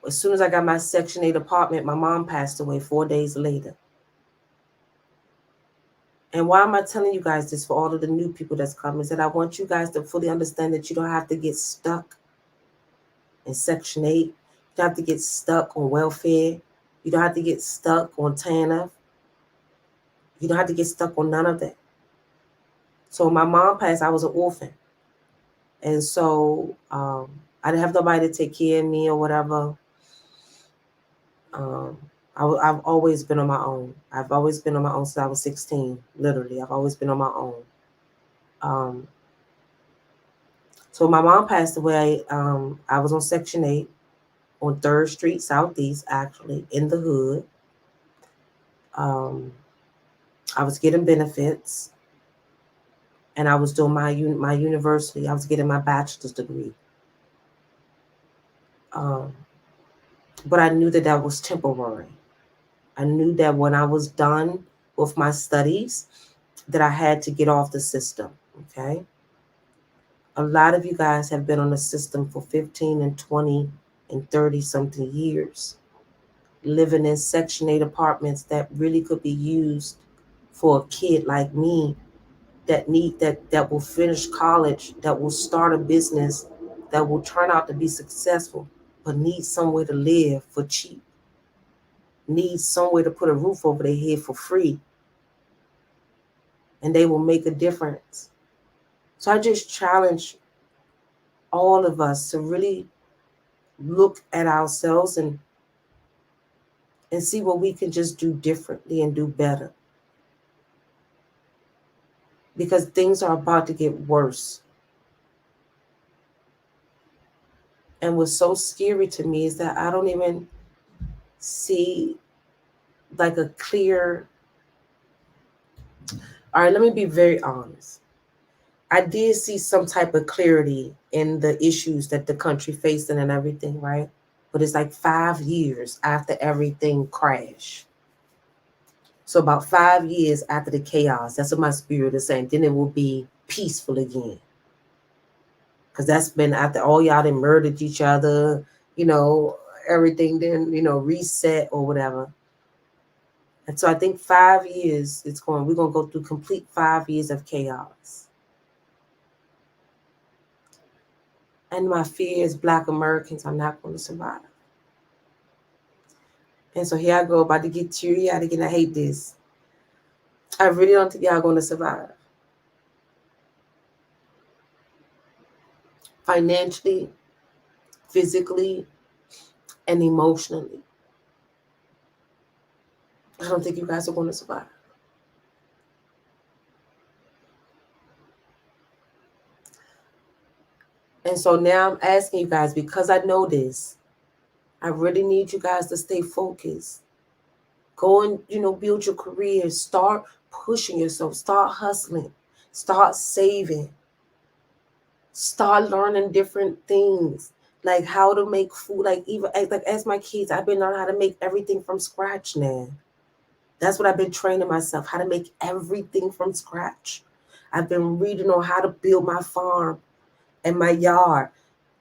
As soon as I got my Section 8 apartment, my mom passed away 4 days later. And why am I telling you guys this for all of the new people that's coming? Is that I want you guys to fully understand that you don't have to get stuck in Section 8. You don't have to get stuck on welfare. You don't have to get stuck on TANF. You don't have to get stuck on none of that. So when my mom passed, I was an orphan. And so I didn't have nobody to take care of me or whatever. I've always been on my own. I've always been on my own since I was 16, literally. I've always been on my own. So my mom passed away. I was on Section 8 on 3rd Street Southeast, actually, in the hood. I was getting benefits. And I was doing my university. I was getting my bachelor's degree. But I knew that was temporary. I knew that when I was done with my studies, that I had to get off the system, okay? A lot of you guys have been on the system for 15 and 20 and 30-something years. living in Section 8 apartments that really could be used for a kid like me that will finish college, that will start a business, that will turn out to be successful, but needs somewhere to live for cheap, needs somewhere to put a roof over their head for free, and they will make a difference. So I just challenge all of us to really look at ourselves and see what we can just do differently and do better. Because things are about to get worse. And what's so scary to me is that I don't even see like a clear. All right, let me be very honest. I did see some type of clarity in the issues that the country facing and everything, right? But it's like 5 years after everything crashed. So about 5 years after the chaos, that's what my spirit is saying. Then it will be peaceful again. Because that's been after all y'all done murdered each other, everything then, reset or whatever. And so I think 5 years, we're going to go through complete 5 years of chaos. And my fear is Black Americans are not going to survive. And so here I go, about to get teary-eyed again. I hate this. I really don't think y'all going to survive. Financially, physically, and emotionally. I don't think you guys are going to survive. And so now I'm asking you guys, because I know this, I really need you guys to stay focused. Go and, build your career. Start pushing yourself. Start hustling. Start saving. Start learning different things, like how to make food. Like even like as my kids, I've been learning how to make everything from scratch now. That's what I've been training myself, how to make everything from scratch. I've been reading on how to build my farm and my yard.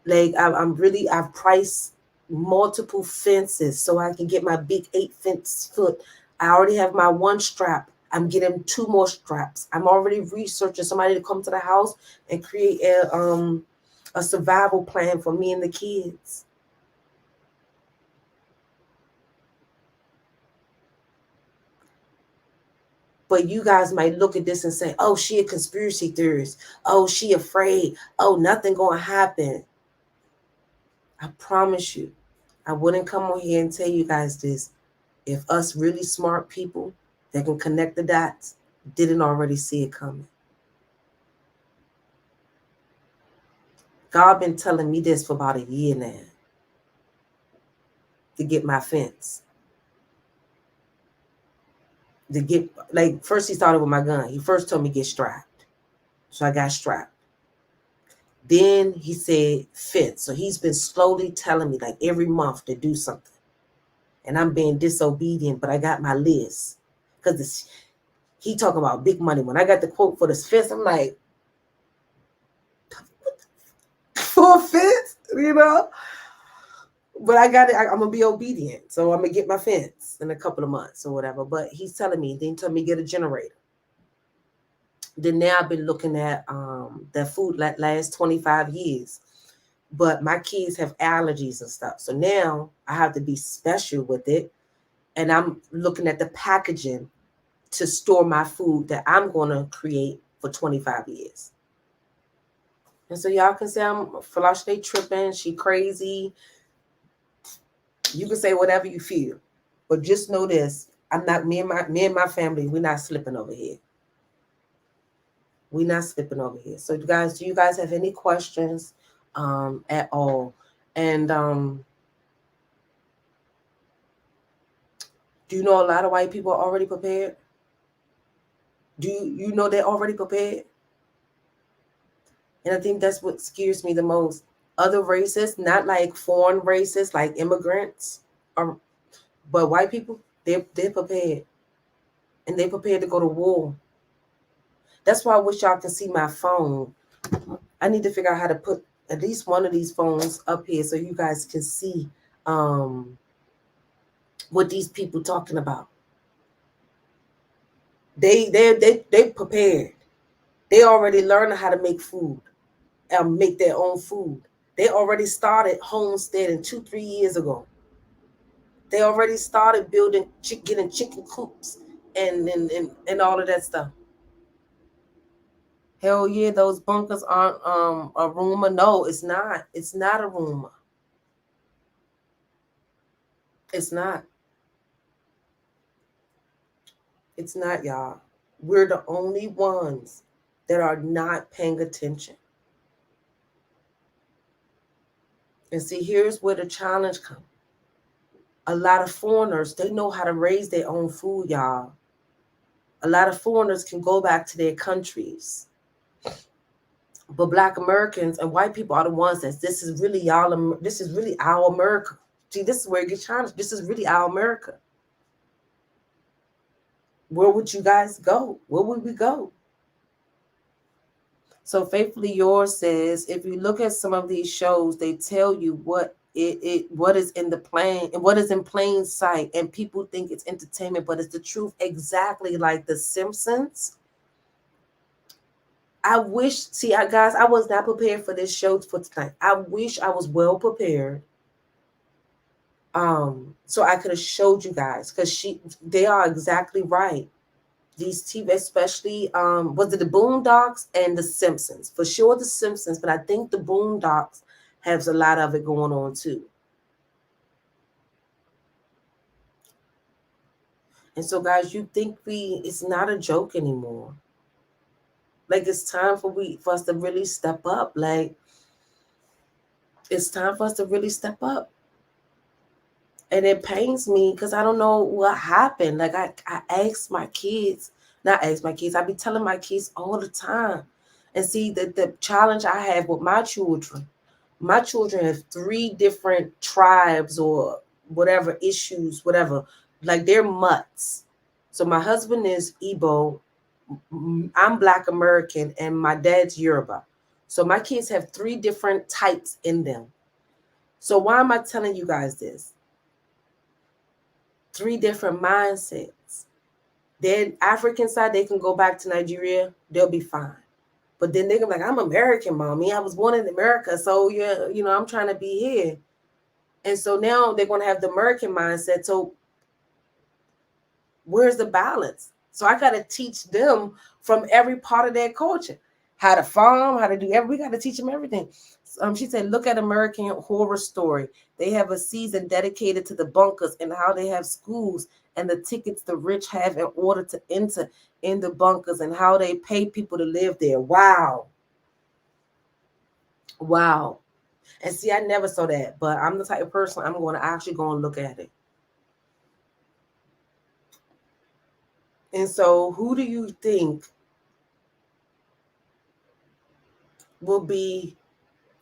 Like I've priced multiple fences so I can get my big 8 fence foot. I already have my 1 strap. I'm getting 2 more straps. I'm already researching somebody to come to the house and create a survival plan for me and the kids. But you guys might look at this and say, oh, she a conspiracy theorist. Oh, she afraid. Oh, nothing gonna happen. I promise you, I wouldn't come on here and tell you guys this if us really smart people that can connect the dots didn't already see it coming. God been telling me this for about a year now, to get my fence. To get, like, first he started with my gun. He first told me get strapped. So I got strapped. Then he said fence. So he's been slowly telling me like every month to do something. And I'm being disobedient, but I got my list. Because he talking about big money. When I got the quote for this fence, I'm like, for a fence, But I got it. I'm going to be obedient. So I'm going to get my fence in a couple of months or whatever. But he's telling me, then he told me get a generator. Then now I've been looking at that food that lasts 25 years. But my kids have allergies and stuff. So now I have to be special with it. And I'm looking at the packaging to store my food that I'm going to create for 25 years. And so y'all can say I'm Folasade tripping, she crazy. You can say whatever you feel. But just know this, I'm not, me and my family, we're not slipping over here. We're not slipping over here. So guys, do you guys have any questions at all? And do you know a lot of white people are already prepared? Do you know they're already prepared? And I think that's what scares me the most. Other races, not like foreign races, like immigrants, but white people, they're prepared. And they're prepared to go to war. That's why I wish y'all could see my phone. I need to figure out how to put at least one of these phones up here so you guys can see what these people talking about. They prepared. They already learned how to make food and make their own food. They already started homesteading 2-3 years ago. They already started building, getting chicken coops and all of that stuff. Hell yeah, those bunkers aren't a rumor. No, it's not. It's not a rumor. It's not. It's not, y'all. We're the only ones that are not paying attention. And see, here's where the challenge comes. A lot of foreigners, they know how to raise their own food, y'all. A lot of foreigners can go back to their countries. But Black Americans and white people are the ones that this is really y'all. This is really our America. See, this is where it gets challenged. This is really our America. Where would you guys go? Where would we go? So Faithfully Yours says, if you look at some of these shows, they tell you what is in the plan and what is in plain sight, and people think it's entertainment, but it's the truth. Exactly like The Simpsons. I wish, guys, I was not prepared for this show for tonight. I wish I was well prepared. So I could have showed you guys, because they are exactly right. These TV, especially, was it the Boondocks and the Simpsons? For sure the Simpsons, but I think the Boondocks has a lot of it going on too. And so, guys, you think it's not a joke anymore. Like, it's time for us to really step up. Like, it's time for us to really step up. And it pains me because I don't know what happened. Like, I ask my kids, not ask my kids, I be telling my kids all the time. And see, the challenge I have with my children have 3 different tribes or whatever issues, whatever. Like, they're mutts. So my husband is Igbo, I'm Black American, and my dad's Yoruba. So my kids have 3 different types in them. So why am I telling you guys this? 3 different mindsets. Their African side, they can go back to Nigeria, they'll be fine. But then they're gonna be like, I'm American, mommy. I was born in America, so yeah, I'm trying to be here. And so now they're gonna have the American mindset. So where's the balance? So I gotta teach them from every part of their culture, how to farm, how to do we gotta teach them everything. She said, look at American Horror Story. They have a season dedicated to the bunkers and how they have schools and the tickets the rich have in order to enter in the bunkers and how they pay people to live there. Wow. And see, I never saw that, but I'm the type of person, I'm going to actually go and look at it. And so who do you think will be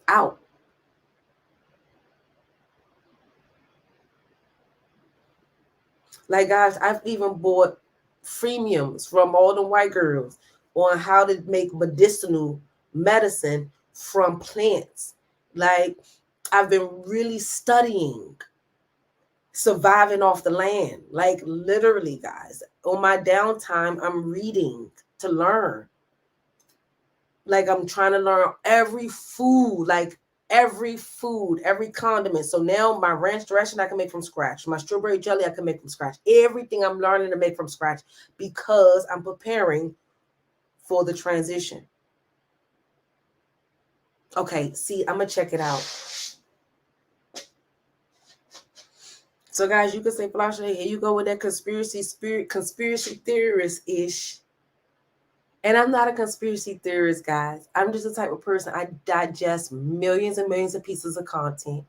out? Like, guys, I've even bought freemiums from all the white girls on how to make medicinal medicine from plants. Like, I've been really studying surviving off the land. Like, literally, guys, on my downtime, I'm reading to learn. Like, I'm trying to learn every food, every condiment. So now my ranch dressing I can make from scratch. My strawberry jelly I can make from scratch. Everything I'm learning to make from scratch because I'm preparing for the transition. Okay, see, I'm going to check it out. So, guys, you can say, Folasade, here you go with that conspiracy theorist-ish. And I'm not a conspiracy theorist, guys. I'm just the type of person, I digest millions and millions of pieces of content.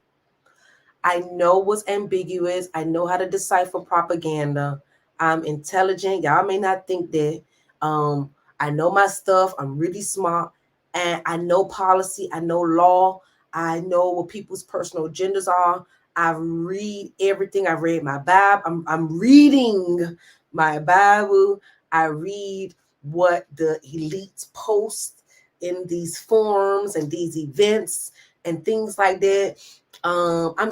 I know what's ambiguous. I know how to decipher propaganda. I'm intelligent. Y'all may not think that. I know my stuff. I'm really smart. And I know policy. I know law. I know what people's personal agendas are. I read everything. I read my Bible. I'm reading my Bible. I read what the elites post in these forums and these events and things like that. I'm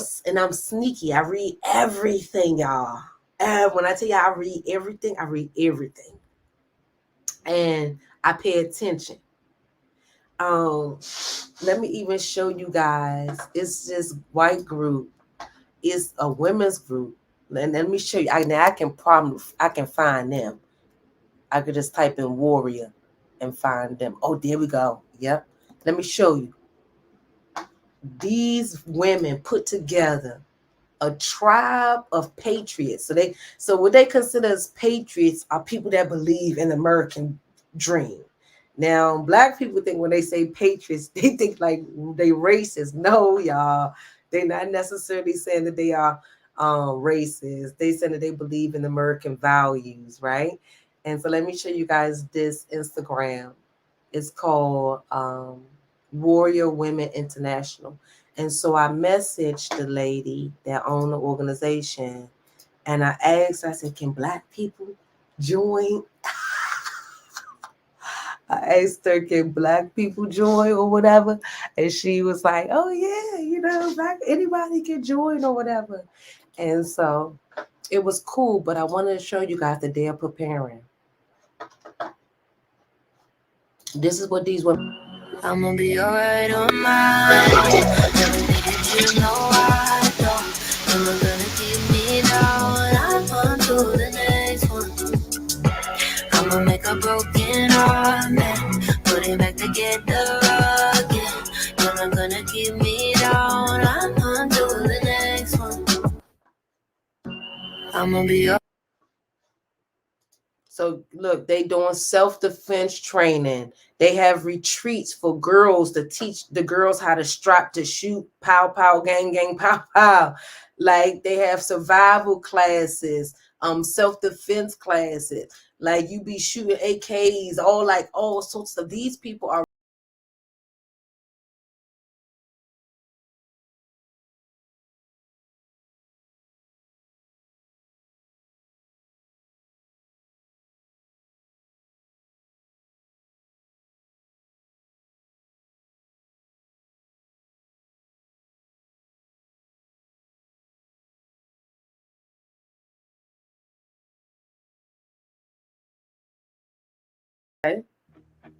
sneaky. I read everything, y'all. And when I tell you I read everything, and I pay attention. Let me even show you guys. It's this white group. It's a women's group. And let me show you. I can find them. I could just type in warrior and find them. Oh, there we go. Yep. Let me show you. These women put together a tribe of patriots. So what they consider as patriots are people that believe in the American dream. Now, black people think when they say patriots, they think like they racist. No, y'all. They're not necessarily saying that they are racist. They say that they believe in American values, right? And so let me show you guys this Instagram. It's called Warrior Women International. And so I messaged the lady that owned the organization, and I asked, I said, can black people join? I asked her, can black people join or whatever? And she was like, oh yeah, black anybody can join or whatever. And so it was cool, but I wanted to show you guys that they are preparing. This is what these women. I'm gonna be alright on mine. Never needed you, no, I don't. You're not gonna keep me down. I'm on to the next one. I'm gonna make a broken heart, man. Put it back together again. You're not gonna keep me down. I'm on to the next one. I'm gonna be alright. So look, they doing self-defense training. They have retreats for girls to teach the girls how to strap to shoot, pow, pow, gang, gang, pow, pow. Like they have survival classes, self-defense classes. Like you be shooting AKs, all sorts of. These people are.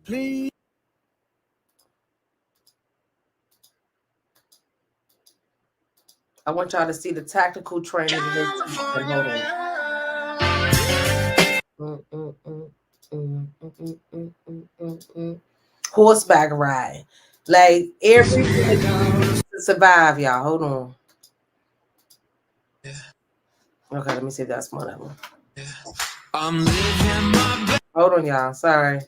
Please. I want y'all to see the tactical training. Hold on. Horseback ride. Like everything to survive, y'all. Hold on. Okay, let me see if that's one of them. I'm living my. Hold on, y'all. Sorry.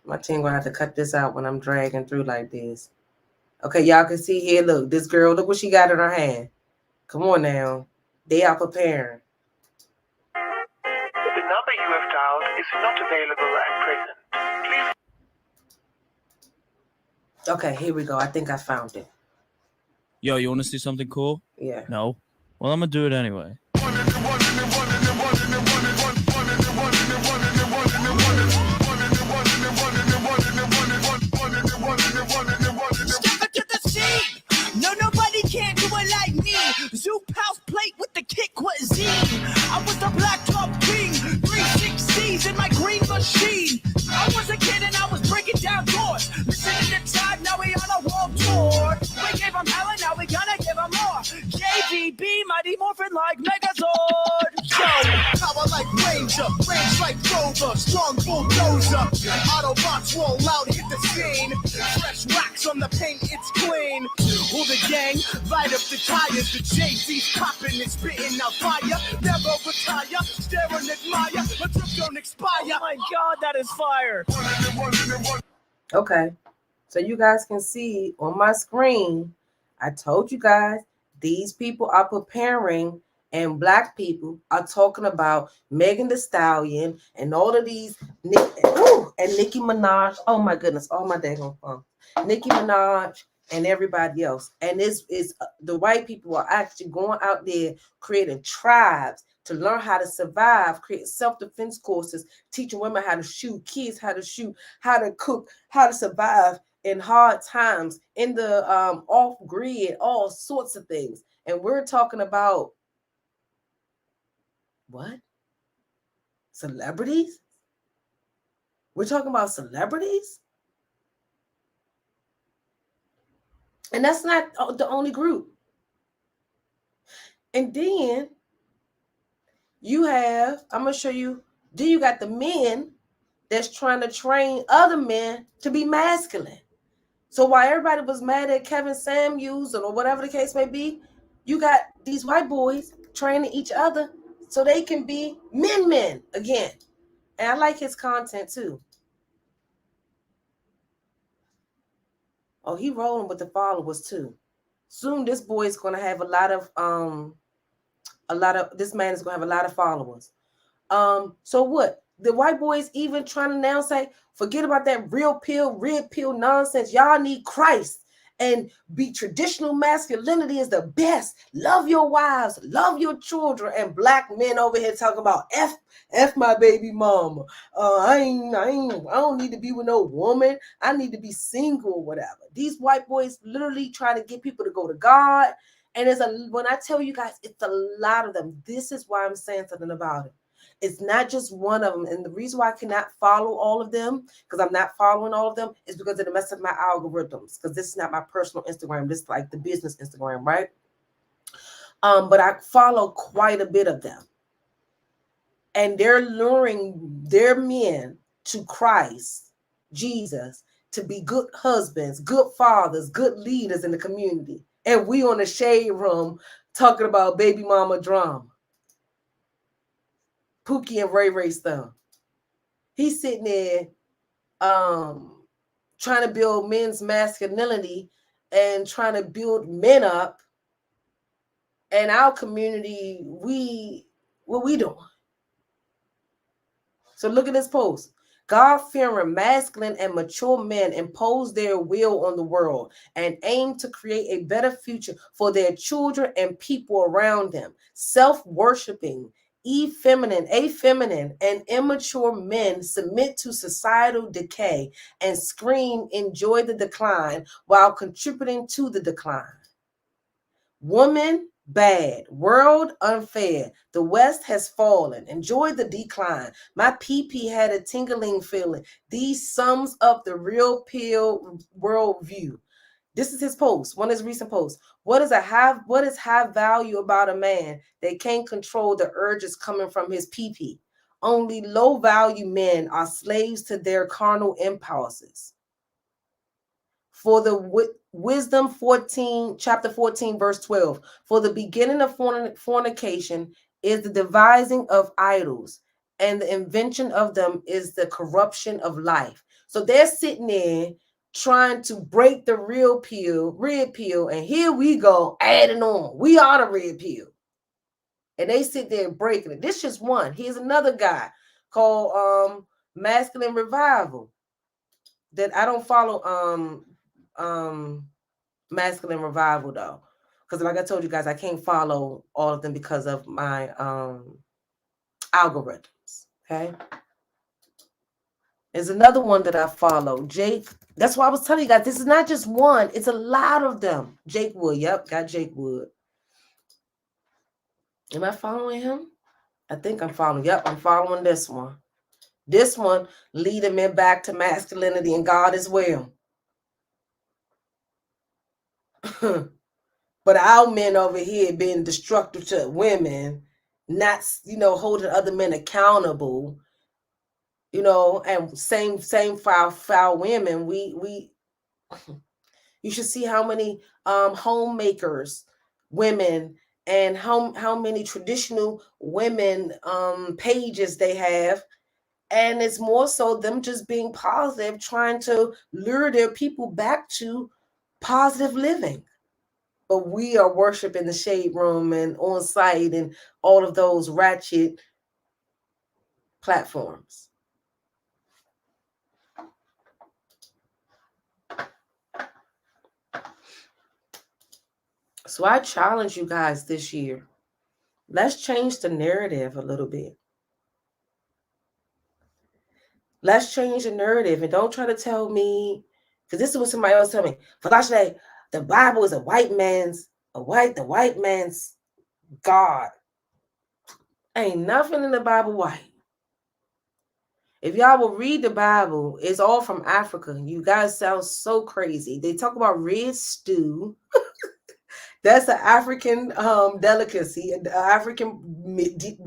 My team gonna have to cut this out when I'm dragging through like this. Okay, y'all can see here. Look, this girl. Look what she got in her hand. Come on now. They are preparing. The number you have dialed is not available at present. Please. Okay, here we go. I think I found it. Yo, you want to see something cool? Yeah. No? Well, I'm going to do it anyway. Step into the scene. No, nobody can do it like me. Zoop house plate with the kick cuisine. I was the black top king. 360s in my green machine. I was a kid and I was breaking down doors. Listening to time, now we on a world tour. We gave them hell and now we gonna give them more. JVB, Mighty Morphin like Megazord. Yo, power like Ranger, range like Rover, strong bulldozer. Autobots roll out, hit the scene. Fresh wax on the paint, it's clean. Who the gang, light up the tires. The JV's popping and spitting out fire. Never retire, stare and admire. My trip don't expire. Oh my God, that is fire. Okay, so you guys can see on my screen, I told you guys, these people are preparing, and black people are talking about Megan Thee Stallion and all of these, and Nicki Minaj. Oh my goodness, all my daggone phone. Nicki Minaj and everybody else. And this is the white people are actually going out there creating tribes to learn how to survive, create self-defense courses, teaching women how to shoot, kids how to shoot, how to cook, how to survive in hard times, in the off grid, all sorts of things. And we're talking about what? Celebrities? We're talking about celebrities? And that's not the only group. And then you have, I'm going to show you, then you got the men that's trying to train other men to be masculine. So while everybody was mad at Kevin Samuels or whatever the case may be, you got these white boys training each other so they can be men again. And I like his content too. Oh, he rolling with the followers too. Soon this boy is going to have this man is going to have a lot of followers. So what? The white boys even trying to now say, forget about that red pill nonsense. Y'all need Christ and be traditional masculinity is the best. Love your wives, love your children, and black men over here talking about F my baby mama. I don't need to be with no woman. I need to be single or whatever. These white boys literally trying to get people to go to God. And when I tell you guys, it's a lot of them. This is why I'm saying something about it. It's not just one of them. And the reason why I cannot follow all of them, because I'm not following all of them, is because it messes up my algorithms. Because this is not my personal Instagram. This is like the business Instagram, right? But I follow quite a bit of them. And they're luring their men to Christ, Jesus, to be good husbands, good fathers, good leaders in the community. And we on the shade room talking about baby mama drama. Pookie and Ray Ray stuff. He's sitting there trying to build men's masculinity and trying to build men up. And our community, what we doing? So look at this post. God-fearing, masculine, and mature men impose their will on the world and aim to create a better future for their children and people around them. Self-worshiping, effeminate, and immature men submit to societal decay and scream, enjoy the decline, while contributing to the decline. Woman, bad. World, unfair. The West has fallen. Enjoy the decline. My PP had a tingling feeling. These sums up the real pill world view. This is his post, one of his recent posts. What is high value about a man that can't control the urges coming from his PP? Only low value men are slaves to their carnal impulses. For the Wisdom 14, chapter 14, verse 12, for the beginning of fornication is the devising of idols, and the invention of them is the corruption of life. So they're sitting there trying to break the red pill, and here we go adding on. We are the red pill. And they sit there breaking it. This just one. Here's another guy called Masculine Revival that I don't follow Masculine Revival though, because like I told you guys, I can't follow all of them because of my algorithms. Okay, there's another one that I follow, Jake. That's why I was telling you guys, this is not just one, it's a lot of them. Jake Wood, yep, got Jake Wood. Am I following him? I think I'm following. Yep, I'm following this one. This one leading men back to masculinity and God as well. But our men over here being destructive to women, not, holding other men accountable, and same for our women. We you should see how many homemakers, women, and how many traditional women pages they have. And it's more so them just being positive, trying to lure their people back to positive living. But we are worshiping the shade room and on site and all of those ratchet platforms. So I challenge you guys this year. Let's change the narrative a little bit. Let's change the narrative, and don't try to tell me Because this is what somebody else told me. Folasade, the Bible is the white man's God. Ain't nothing in the Bible white. If y'all will read the Bible, it's all from Africa. You guys sound so crazy. They talk about red stew. That's an African delicacy, an African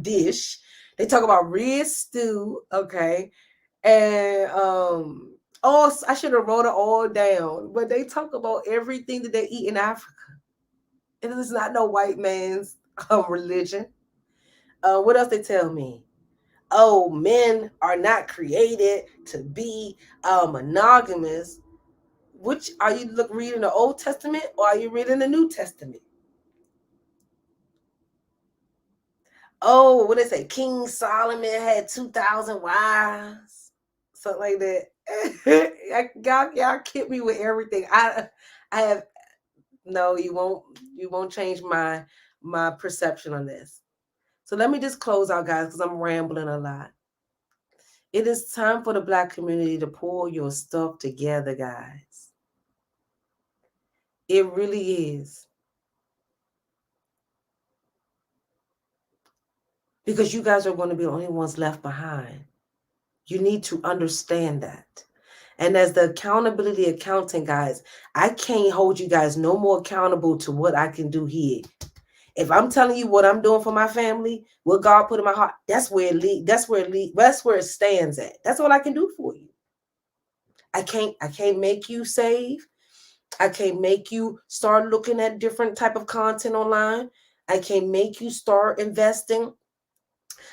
dish. They talk about red stew, okay? And I should have wrote it all down, but they talk about everything that they eat in Africa. And it's not no white man's religion. What else they tell me? Oh, men are not created to be monogamous. Which are you reading the Old Testament or are you reading the New Testament? Oh, what they say? King Solomon had 2,000 wives, something like that. Y'all kid me with everything. I have no. You won't change my perception on this. So let me just close out, guys, because I'm rambling a lot. It is time for the Black community to pull your stuff together, guys. It really is. Because you guys are going to be the only ones left behind. You need to understand that. And as the accountability accountant, guys, I can't hold you guys no more accountable to what I can do here. If I'm telling you what I'm doing for my family, what God put in my heart, that's where it stands at. That's all I can do for you. I can't make you save. I can't make you start looking at different type of content online. I can't make you start investing.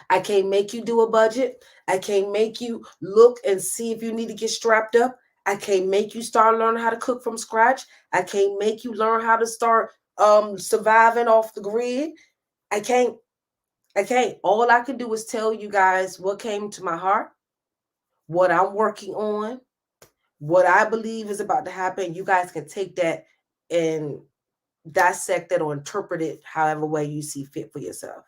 I can't make you do a budget. I can't make you look and see if you need to get strapped up. I can't make you start learning how to cook from scratch. I can't make you learn how to start surviving off the grid. I can't. All I can do is tell you guys what came to my heart, what I'm working on, what I believe is about to happen. You guys can take that and dissect it or interpret it however way you see fit for yourself.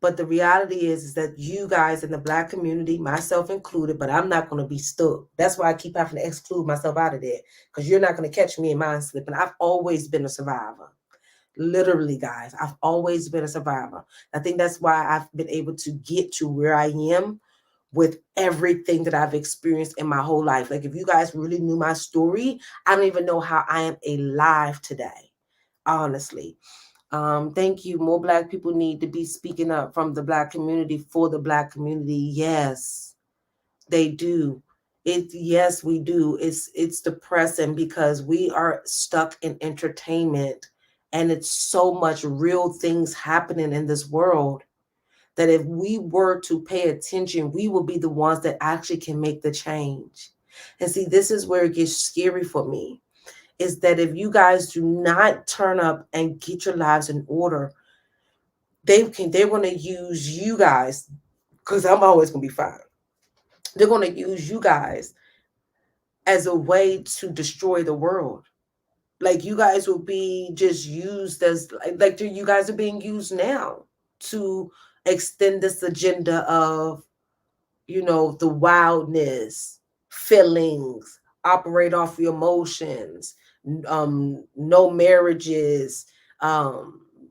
But the reality is that you guys in the Black community, myself included, but I'm not going to be stuck. That's why I keep having to exclude myself out of there, because you're not going to catch me in mind slipping. I've always been a survivor. Literally, guys, I've always been a survivor. I think that's why I've been able to get to where I am with everything that I've experienced in my whole life. Like, if you guys really knew my story, I don't even know how I am alive today, honestly. Thank you. More Black people need to be speaking up from the Black community for the Black community. Yes, they do. Yes, we do. It's depressing because we are stuck in entertainment and it's so much real things happening in this world that if we were to pay attention, we will be the ones that actually can make the change. And see, this is where it gets scary for me. Is that if you guys do not turn up and get your lives in order, they want to use you guys, because I'm always going to be fine. They're going to use you guys as a way to destroy the world. Like, you guys will be just used as, like you guys are being used now to extend this agenda of, the wildness, feelings, operate off your emotions, no marriages,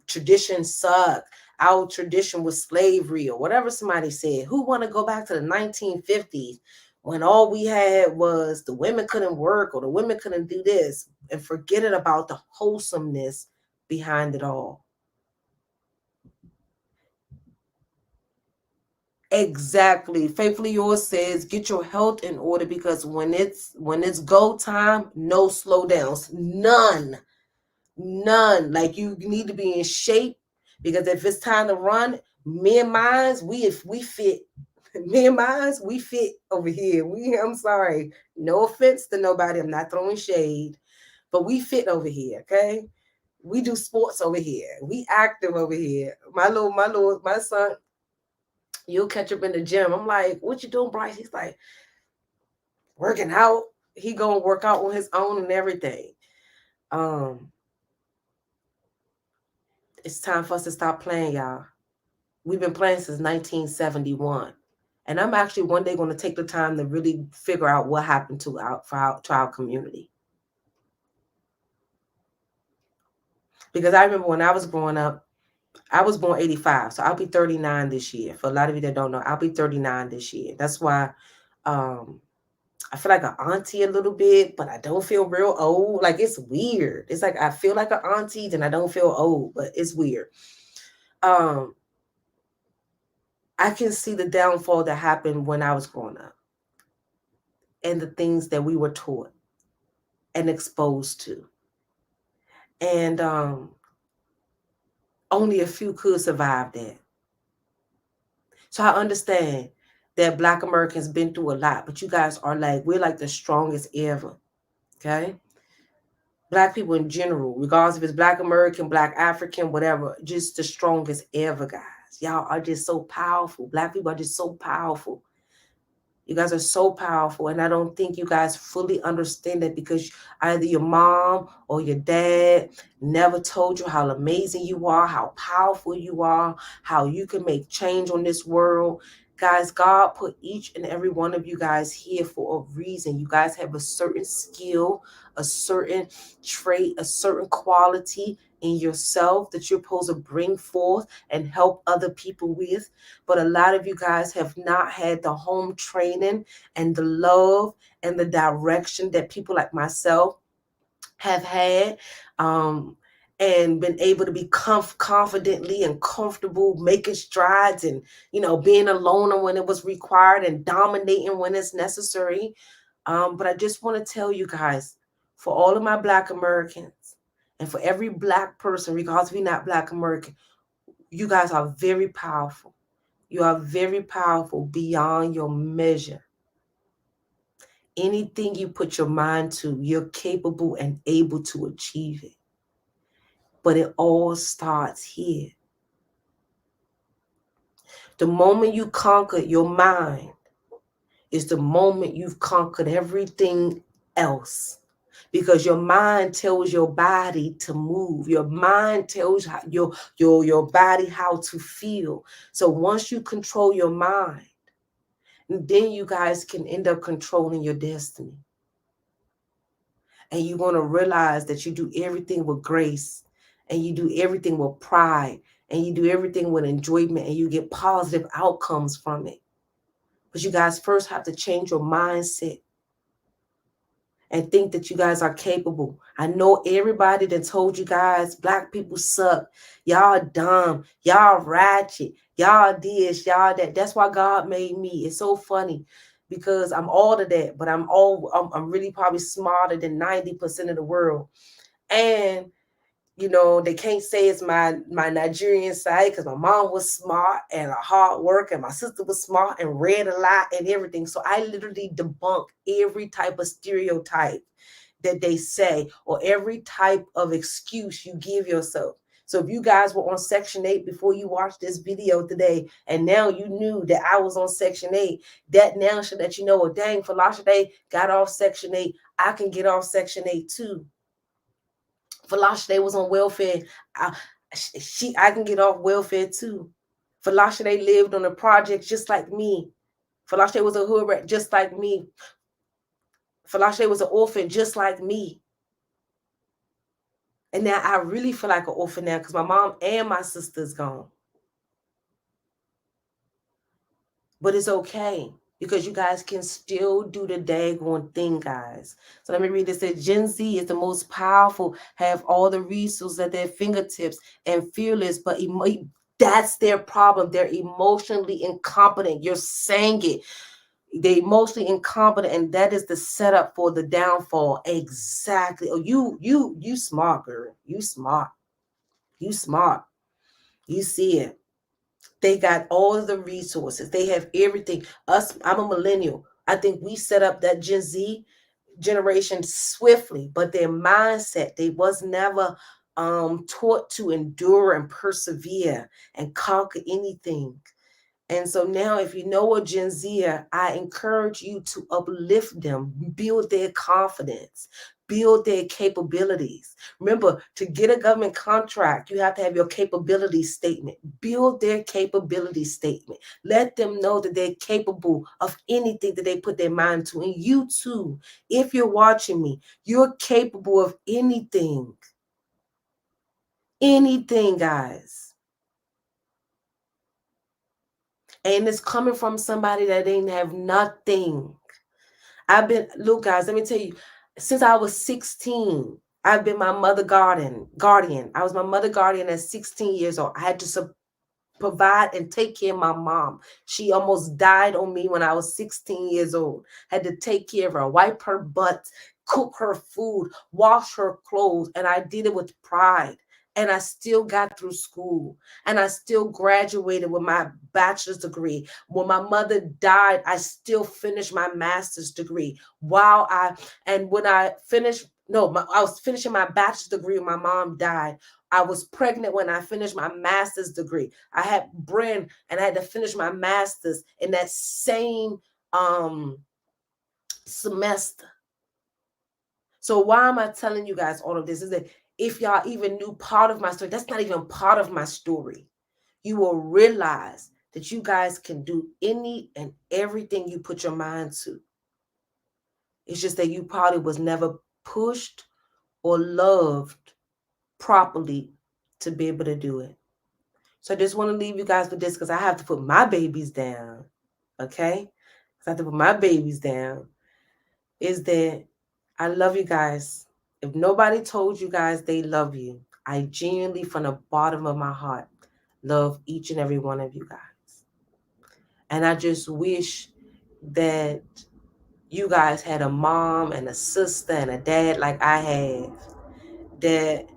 traditions suck. Our tradition was slavery, or whatever somebody said. Who want to go back to the 1950s when all we had was the women couldn't work or the women couldn't do this, and forgetting about the wholesomeness behind it all? Exactly. Faithfully Yours says, get your health in order, because when it's go time, no slow downs. None. Like, you need to be in shape, because if it's time to run, me and mines, we fit. Me and mines, we fit over here. I'm sorry. No offense to nobody. I'm not throwing shade, but we fit over here, okay? We do sports over here. We active over here. My son, you'll catch up in the gym. I'm like, what you doing, Bryce? He's like, working out. He gonna work out on his own and everything. It's time for us to stop playing, y'all. We've been playing since 1971. And I'm actually one day going to take the time to really figure out what happened to our community. Because I remember when I was growing up, I was born 85, so I'll be 39 this year. For a lot of you that don't know, I'll be 39 this year. That's why I feel like an auntie a little bit, but I don't feel real old. Like, it's weird. It's like I feel like an auntie, then I don't feel old, but it's weird. I can see the downfall that happened when I was growing up and the things that we were taught and exposed to. And only a few could survive that. So I understand that Black Americans been through a lot, but you guys are like, we're like the strongest ever, okay? Black people in general, regardless if it's Black American, Black African, whatever, just the strongest ever, guys. Y'all are just so powerful. Black people are just so powerful. You guys are so powerful, and I don't think you guys fully understand that because either your mom or your dad never told you how amazing you are, how powerful you are, how you can make change on this world. Guys, God put each and every one of you guys here for a reason. You guys have a certain skill, a certain trait, a certain quality in yourself that you're supposed to bring forth and help other people with. But a lot of you guys have not had the home training and the love and the direction that people like myself have had, and been able to be confidently and comfortable making strides and, you know, being alone when it was required and dominating when it's necessary. But I just want to tell you guys, for all of my Black Americans and for every Black person, regardless if you're not Black American, you guys are very powerful. You are very powerful beyond your measure. Anything you put your mind to, you're capable and able to achieve it. But it all starts here. The moment you conquer your mind is the moment you've conquered everything else. Because your mind tells your body to move. Your mind tells your body how to feel. So once you control your mind, then you guys can end up controlling your destiny. And you're going to realize that you do everything with grace, and you do everything with pride, and you do everything with enjoyment, and you get positive outcomes from it. But you guys first have to change your mindset and think that you guys are capable. I know everybody that told you guys Black people suck, y'all dumb, y'all ratchet, y'all this, y'all that. That's why God made me. It's so funny because I'm all of that, but I'm really probably smarter than 90% of the world. And you know, they can't say it's my Nigerian side because my mom was smart and a hard worker, and my sister was smart and read a lot and everything. So I literally debunk every type of stereotype that they say or every type of excuse you give yourself. So if you guys were on Section 8 before you watched this video today, and now you knew that I was on Section 8, that now should let you know, well, dang, Folasade got off Section 8. I can get off Section 8 too. Folasade was on welfare. I can get off welfare too. Folasade lived on a project just like me. Folasade was a hood rat just like me. Folasade was an orphan just like me. And now I really feel like an orphan now because my mom and my sister's gone. But it's okay because you guys can still do the daggone thing, guys. So let me read this. It says, Gen Z is the most powerful, have all the resources at their fingertips and fearless, but that's their problem. They're emotionally incompetent. You're saying it. They're emotionally incompetent, and that is the setup for the downfall. Exactly. Oh, you smart, girl. You smart. You smart. You see it. They got all of the resources. They have everything. I'm a millennial. I think we set up that Gen Z generation swiftly, but their mindset, they was never taught to endure and persevere and conquer anything. And so now if you know a Gen Zer, I encourage you to uplift them, build their confidence, build their capabilities. Remember, to get a government contract, you have to have your capability statement. Build their capability statement. Let them know that they're capable of anything that they put their mind to. And you too, if you're watching me, you're capable of anything. Anything, guys. And it's coming from somebody that didn't have nothing. Look, guys, let me tell you, since I was 16, I've been my mother guardian. I was my mother guardian at 16 years old. I had to provide and take care of my mom. She almost died on me when I was 16 years old. Had to take care of her, wipe her butt, cook her food, wash her clothes, and I did it with pride. And I still got through school, and I still graduated with my bachelor's degree. When my mother died, I still finished my master's degree. I was finishing my bachelor's degree when my mom died. I was pregnant when I finished my master's degree. I had Bryn, and I had to finish my master's in that same semester. So why am I telling you guys all of this? Is that if y'all even knew part of my story, that's not even part of my story. You will realize that you guys can do any and everything you put your mind to. It's just that you probably was never pushed or loved properly to be able to do it. So I just want to leave you guys with this because I have to put my babies down. Okay? I have to put my babies down. Is that I love you guys. If nobody told you guys they love you, I genuinely, from the bottom of my heart, love each and every one of you guys. And I just wish that you guys had a mom and a sister and a dad like I have that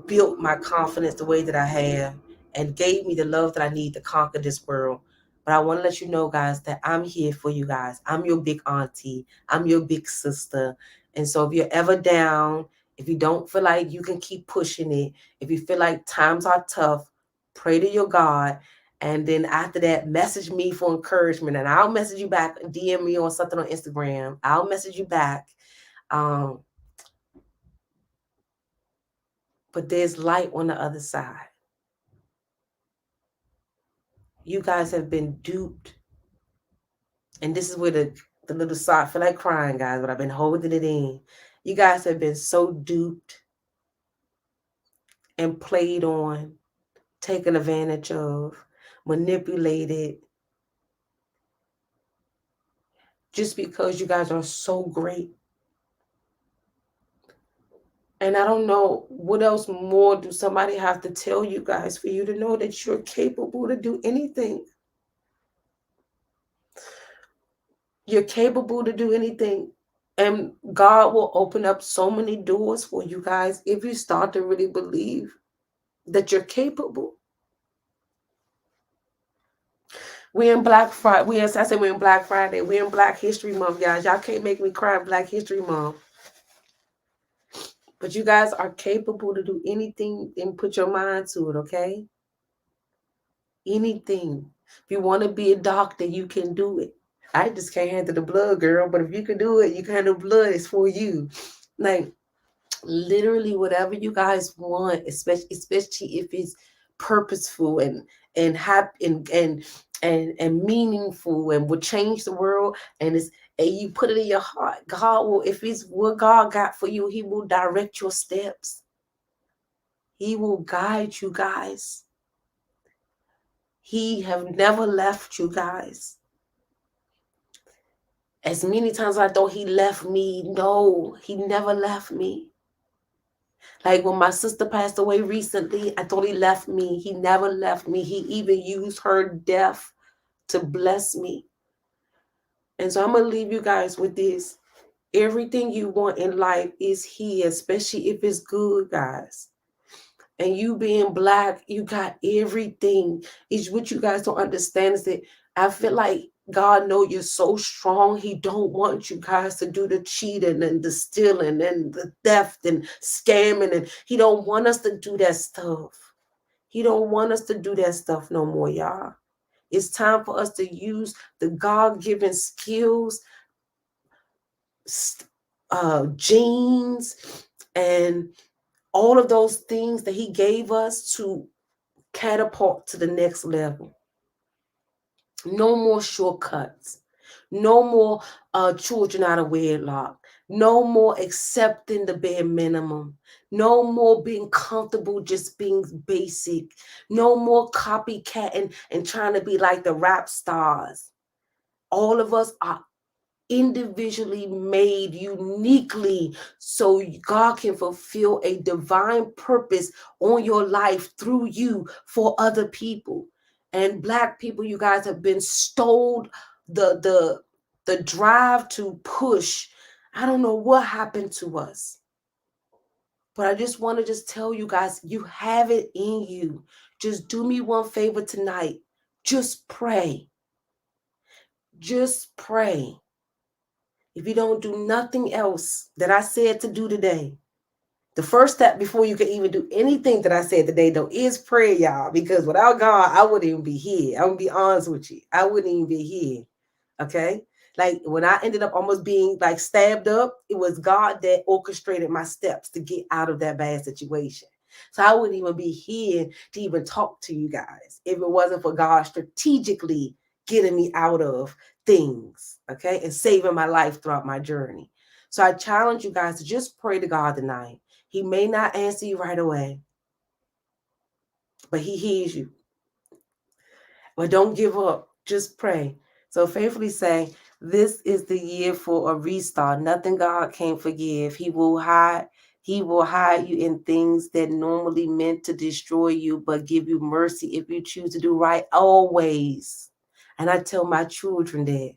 built my confidence the way that I have and gave me the love that I need to conquer this world. But I want to let you know, guys, that I'm here for you guys. I'm your big auntie. I'm your big sister. And so if you're ever down, if you don't feel like you can keep pushing it, if you feel like times are tough, pray to your God. And then after that, message me for encouragement. And I'll message you back, DM me on something on Instagram. I'll message you back. But there's light on the other side. You guys have been duped. And this is where the little side, I feel like crying, guys, but I've been holding it in. You guys have been so duped and played on, taken advantage of, manipulated, just because you guys are so great. And I don't know what else more do somebody have to tell you guys for you to know that you're capable to do anything. You're capable to do anything. And God will open up so many doors for you guys if you start to really believe that you're capable. We're in Black Friday. We're in Black Friday. We're in Black History Month, guys. Y'all can't make me cry in Black History Month. But you guys are capable to do anything and put your mind to it, okay? Anything. If you want to be a doctor, you can do it. I just can't handle the blood, girl. But if you can do it, you can handle blood. It's for you. Like, literally whatever you guys want, especially if it's purposeful and happy and meaningful and will change the world, and you put it in your heart. God will, if it's what God got for you, He will direct your steps. He will guide you guys. He have never left you guys. As many times I thought He left me, no, He never left me. Like when my sister passed away recently, I thought He left me. He never left me. He even used her death to bless me. And so I'm going to leave you guys with this. Everything you want in life is here, especially if it's good, guys. And you being Black, you got everything. It's what you guys don't understand is that I feel like God knows you're so strong. He don't want you guys to do the cheating and the stealing and the theft and scamming. And He don't want us to do that stuff. He don't want us to do that stuff no more, y'all. It's time for us to use the God-given skills genes and all of those things that he gave us to catapult to the next level. No more shortcuts. No more children out of wedlock. No more accepting the bare minimum. No more being comfortable just being basic. No more copycatting and trying to be like the rap stars. All of us are individually made uniquely so God can fulfill a divine purpose on your life through you for other people. And Black people, you guys have been stole the drive to push. I don't know what happened to us. But I just want to just tell you guys, you have it in you. Just do me one favor tonight. Just pray. Just pray. If you don't do nothing else that I said to do today, the first step before you can even do anything that I said today, though, is prayer, y'all. Because without God, I wouldn't even be here. I'm going to be honest with you. I wouldn't even be here. Okay? Like when I ended up almost being like stabbed up, it was God that orchestrated my steps to get out of that bad situation. So I wouldn't even be here to even talk to you guys if it wasn't for God strategically getting me out of things, okay, and saving my life throughout my journey. So I challenge you guys to just pray to God tonight. He may not answer you right away, but he hears you. But don't give up. Just pray. So faithfully say, this is the year for a restart. Nothing God can't forgive. He will hide you in things that normally meant to destroy you, but give you mercy if you choose to do right always. And I tell my children that.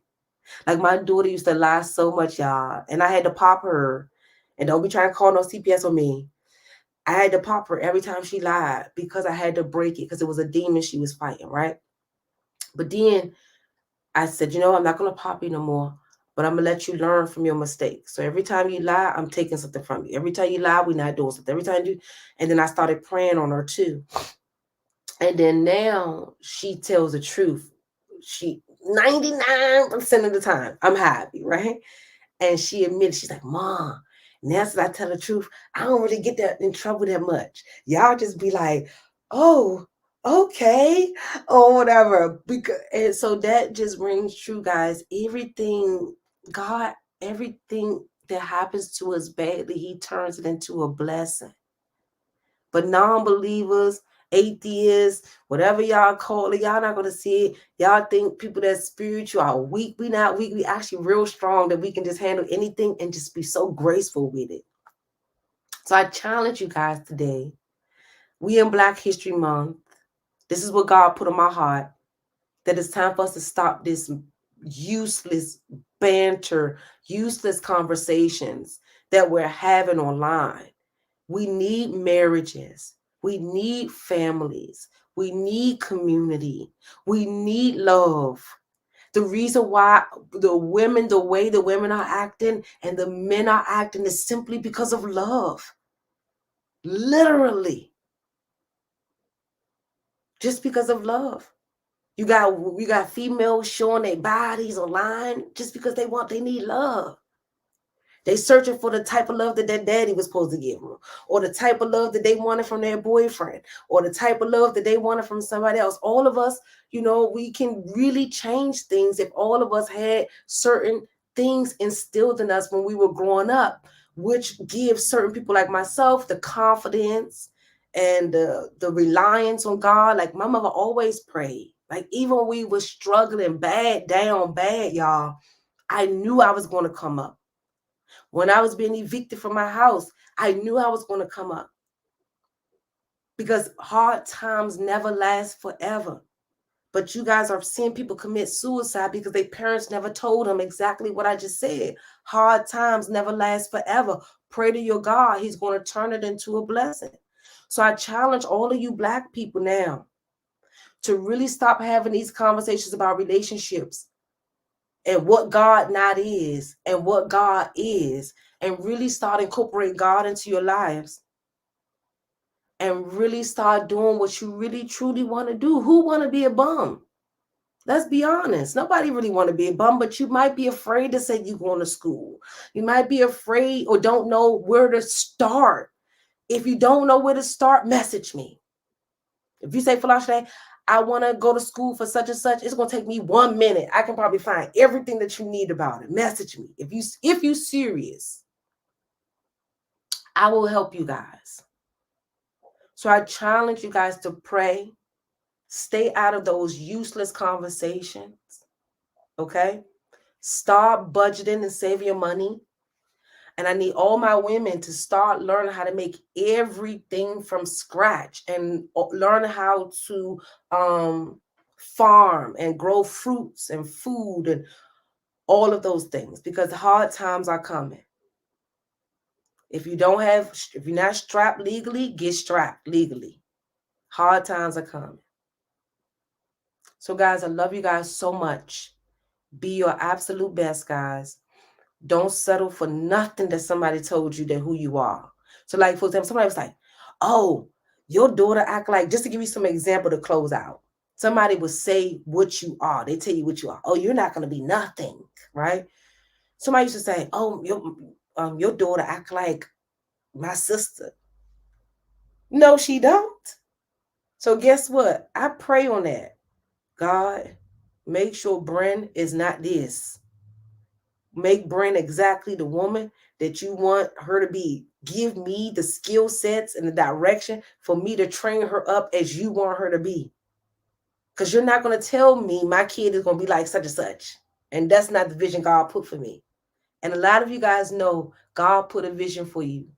Like my daughter used to lie so much, y'all. And I had to pop her. And don't be trying to call no CPS on me. I had to pop her every time she lied because I had to break it because it was a demon she was fighting, right? But then I said, I'm not going to pop you no more, but I'm going to let you learn from your mistakes. So every time you lie, I'm taking something from you. Every time you lie, we're not doing something. Every time you, and then I started praying on her too. And then now she tells the truth. She 99% of the time, I'm happy, right? And she admitted, she's like, Mom, now since I tell the truth, I don't really get that in trouble that much. Y'all just be like, oh, okay, or whatever. And so that just rings true, guys. Everything that happens to us badly, he turns it into a blessing. But non-believers, atheists, whatever y'all call it, y'all not going to see it. Y'all think people that's spiritual are weak. We not weak. We actually real strong that we can just handle anything and just be so graceful with it. So I challenge you guys today. We in Black History Month. This is what God put on my heart, that it's time for us to stop this useless banter, useless conversations that we're having online. We need marriages. We need families. We need community. We need love. The reason why the way the women are acting and the men are acting is simply because of love. Literally. Just because of love. You got females showing their bodies online just because they need love. They searching for the type of love that their daddy was supposed to give them, or the type of love that they wanted from their boyfriend, or the type of love that they wanted from somebody else. All of us, we can really change things if all of us had certain things instilled in us when we were growing up, which gives certain people like myself the confidence and the reliance on God. Like my mother always prayed. Like even when we were struggling bad, y'all, I knew I was going to come up. When I was being evicted from my house, I knew I was going to come up. Because hard times never last forever. But you guys are seeing people commit suicide because their parents never told them exactly what I just said. Hard times never last forever. Pray to your God. He's going to turn it into a blessing. So I challenge all of you Black people now to really stop having these conversations about relationships and what God not is and what God is, and really start incorporating God into your lives and really start doing what you really truly want to do. Who want to be a bum? Let's be honest. Nobody really want to be a bum, but you might be afraid to say you're going to school. You might be afraid or don't know where to start. If you don't know where to start, message me. If you say, Folasade, I want to go to school for such and such, it's going to take me 1 minute. I can probably find everything that you need about it. Message me. If you serious, I will help you guys. So I challenge you guys to pray. Stay out of those useless conversations. Okay? Start budgeting and save your money. And I need all my women to start learning how to make everything from scratch and learn how to farm and grow fruits and food and all of those things, because hard times are coming. If you're not strapped legally, get strapped legally. Hard times are coming. So guys, I love you guys so much. Be your absolute best, guys. Don't settle for nothing that somebody told you that who you are. So like, for example, somebody was like, oh, your daughter act like, just to give you some example to close out. Somebody will say what you are. They tell you what you are. Oh, you're not going to be nothing, right? Somebody used to say, oh, your daughter act like my sister. No, she don't. So guess what? I pray on that. God, make sure Bren is not this. Make Bren exactly the woman that you want her to be. Give me the skill sets and the direction for me to train her up as you want her to be. Because you're not going to tell me my kid is going to be like such and such. And that's not the vision God put for me. And a lot of you guys know God put a vision for you.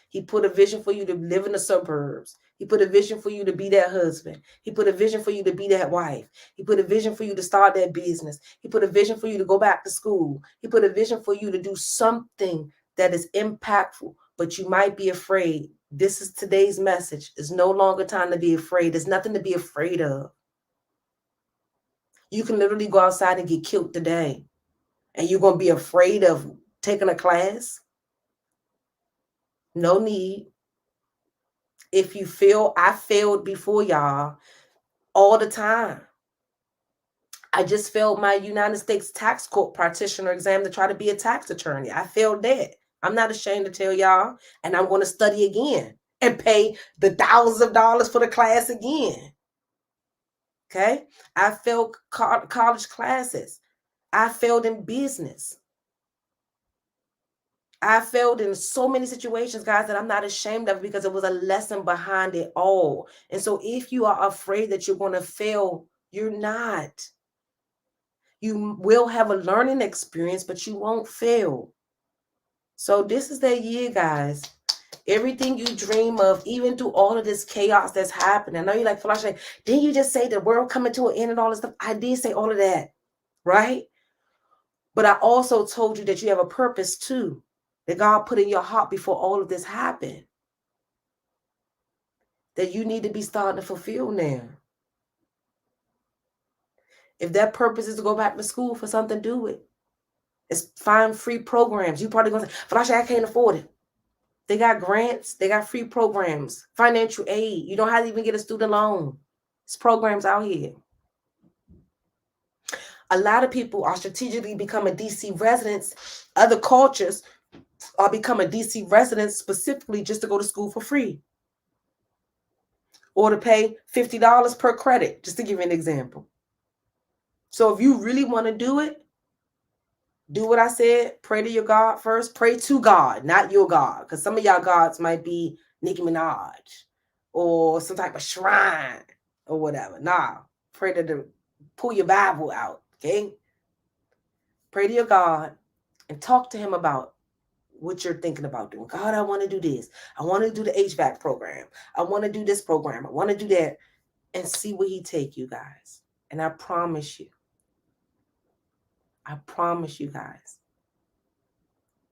He put a vision for you to live in the suburbs. He put a vision for you to be that husband. He put a vision for you to be that wife. He put a vision for you to start that business. He put a vision for you to go back to school. He put a vision for you to do something that is impactful, but you might be afraid. This is today's message. It's no longer time to be afraid. There's nothing to be afraid of. You can literally go outside and get killed today, and you're going to be afraid of taking a class? No need. If you feel, I failed before, y'all, all the time. I just failed my United States Tax Court practitioner exam to try to be a tax attorney. I failed that. I'm not ashamed to tell y'all, and I'm going to study again and pay the thousands of dollars for the class again. Okay? I failed college classes. I failed in business. I failed in so many situations, guys, that I'm not ashamed of, because it was a lesson behind it all. And so if you are afraid that you're going to fail, you're not. You will have a learning experience, but you won't fail. So this is that year, guys. Everything you dream of, even through all of this chaos that's happening. I know you're like, Folasade, didn't you just say the world coming to an end and all this stuff? I did say all of that, right? But I also told you that you have a purpose too, that God put in your heart before all of this happened, that you need to be starting to fulfill now. If that purpose is to go back to school for something, do it. It's find free programs. You probably gonna say, Folasade, I can't afford it. They got grants, they got free programs, financial aid. You don't have to even get a student loan. There's programs out here. A lot of people are strategically becoming DC residents. Other cultures are becoming DC residents specifically just to go to school for free, or to pay $50 per credit, just to give you an example. So if you really want to do it, do what I said. Pray to your God first. Pray to God, not your God. Because some of y'all gods might be Nicki Minaj or some type of shrine or whatever. Nah, pray to pull your Bible out, okay? Pray to your God and talk to him about what you're thinking about doing. God, I want to do this. I want to do the HVAC program. I want to do this program. I want to do that. And see where he take you guys. And I promise you, guys,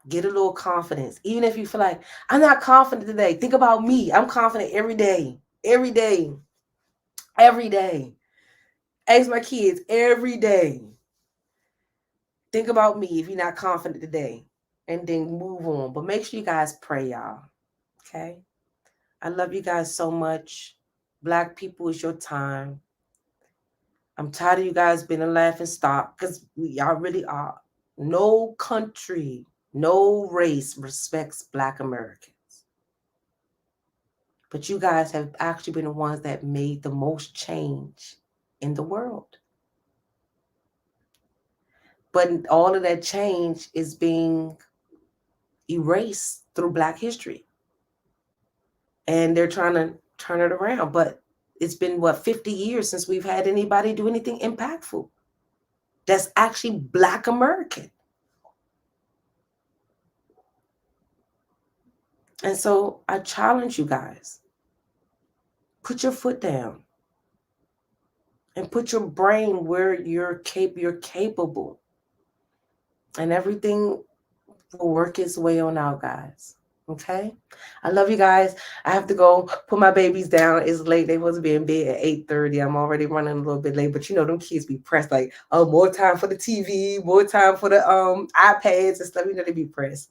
get a little confidence. Even if you feel like, I'm not confident today. Think about me. I'm confident every day. Every day. Every day. Ask my kids every day. Think about me if you're not confident today. And then move on. But make sure you guys pray, y'all. Okay? I love you guys so much. Black people, is your time. I'm tired of you guys being a laughing stock because y'all really are. No country, no race respects Black Americans. But you guys have actually been the ones that made the most change in the world. But all of that change is being erased through Black history. And they're trying to turn it around. But it's been, 50 years since we've had anybody do anything impactful that's actually Black American. And so I challenge you guys, put your foot down and put your brain where you're capable. And everything will work its way on out, guys. Okay? I love you guys. I have to go put my babies down. It's late. They supposed to be in bed at 8:30. I'm already running a little bit late. But you know, them kids be pressed like, oh, more time for the TV, more time for the iPads and stuff. You know, they be pressed.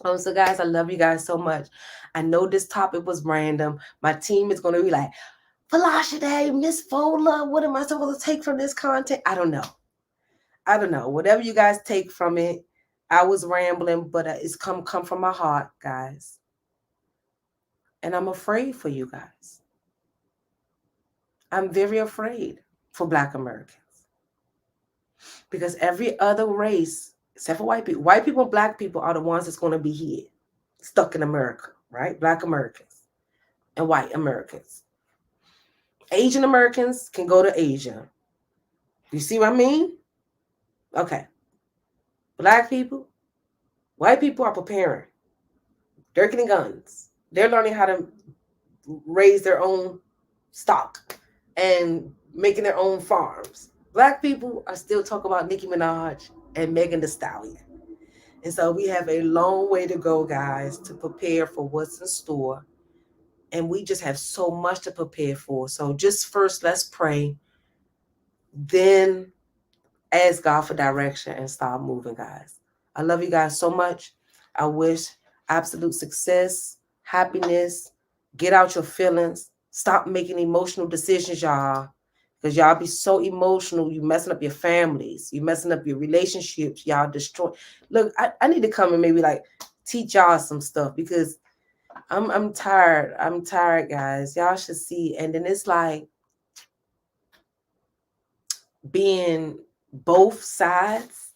So guys, I love you guys so much. I know this topic was random. My team is going to be like, Folasade, Miss Fola, what am I supposed to take from this content? I don't know. Whatever you guys take from it, I was rambling, but it's come from my heart, guys. And I'm afraid for you guys. I'm very afraid for Black Americans. Because every other race, except for white people and Black people are the ones that's going to be here, stuck in America, right? Black Americans and white Americans. Asian Americans can go to Asia. You see what I mean? Okay. Black people, white people are preparing. They're getting guns. They're learning how to raise their own stock and making their own farms. Black people are still talking about Nicki Minaj and Megan Thee Stallion. And so we have a long way to go, guys, to prepare for what's in store. And we just have so much to prepare for. So just first, let's pray. Then ask God for direction and start moving, guys. I love you guys so much. I wish absolute success, happiness. Get out your feelings. Stop making emotional decisions, y'all. Because y'all be so emotional. You messing up your families. You messing up your relationships. Y'all destroy. Look, I need to come and maybe like teach y'all some stuff because I'm tired. I'm tired, guys. Y'all should see. And then it's like being both sides,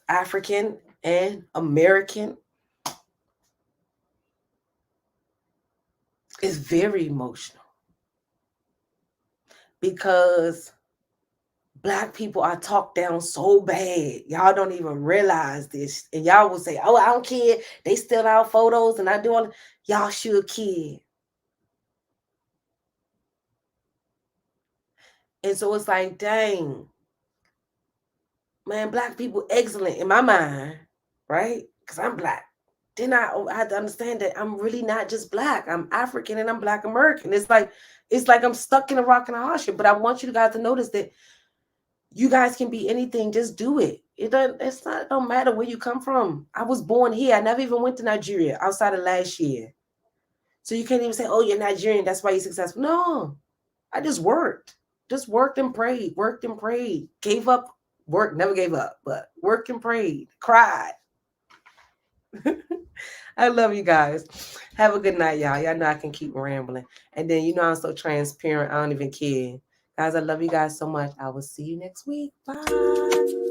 African and American, is very emotional because Black people are talked down so bad. Y'all don't even realize this. And y'all will say, oh, I don't care. They steal our photos and I do all. Y'all should care. And so it's like, dang, man, Black people excellent in my mind, right? Because I'm Black. Then I had to understand that I'm really not just Black. I'm African and I'm Black American. It's like I'm stuck in a rock and a hard shit. But I want you guys to notice that you guys can be anything. Just do it. It don't matter where you come from. I was born here. I never even went to Nigeria outside of last year. So you can't even say, oh, you're Nigerian. That's why you're successful. No, I just worked. Just worked and prayed. Worked and prayed. Gave up. Worked. Never gave up. But worked and prayed. Cried. I love you guys. Have a good night, y'all. Y'all know I can keep rambling. And then you know I'm so transparent. I don't even care. Guys, I love you guys so much. I will see you next week. Bye.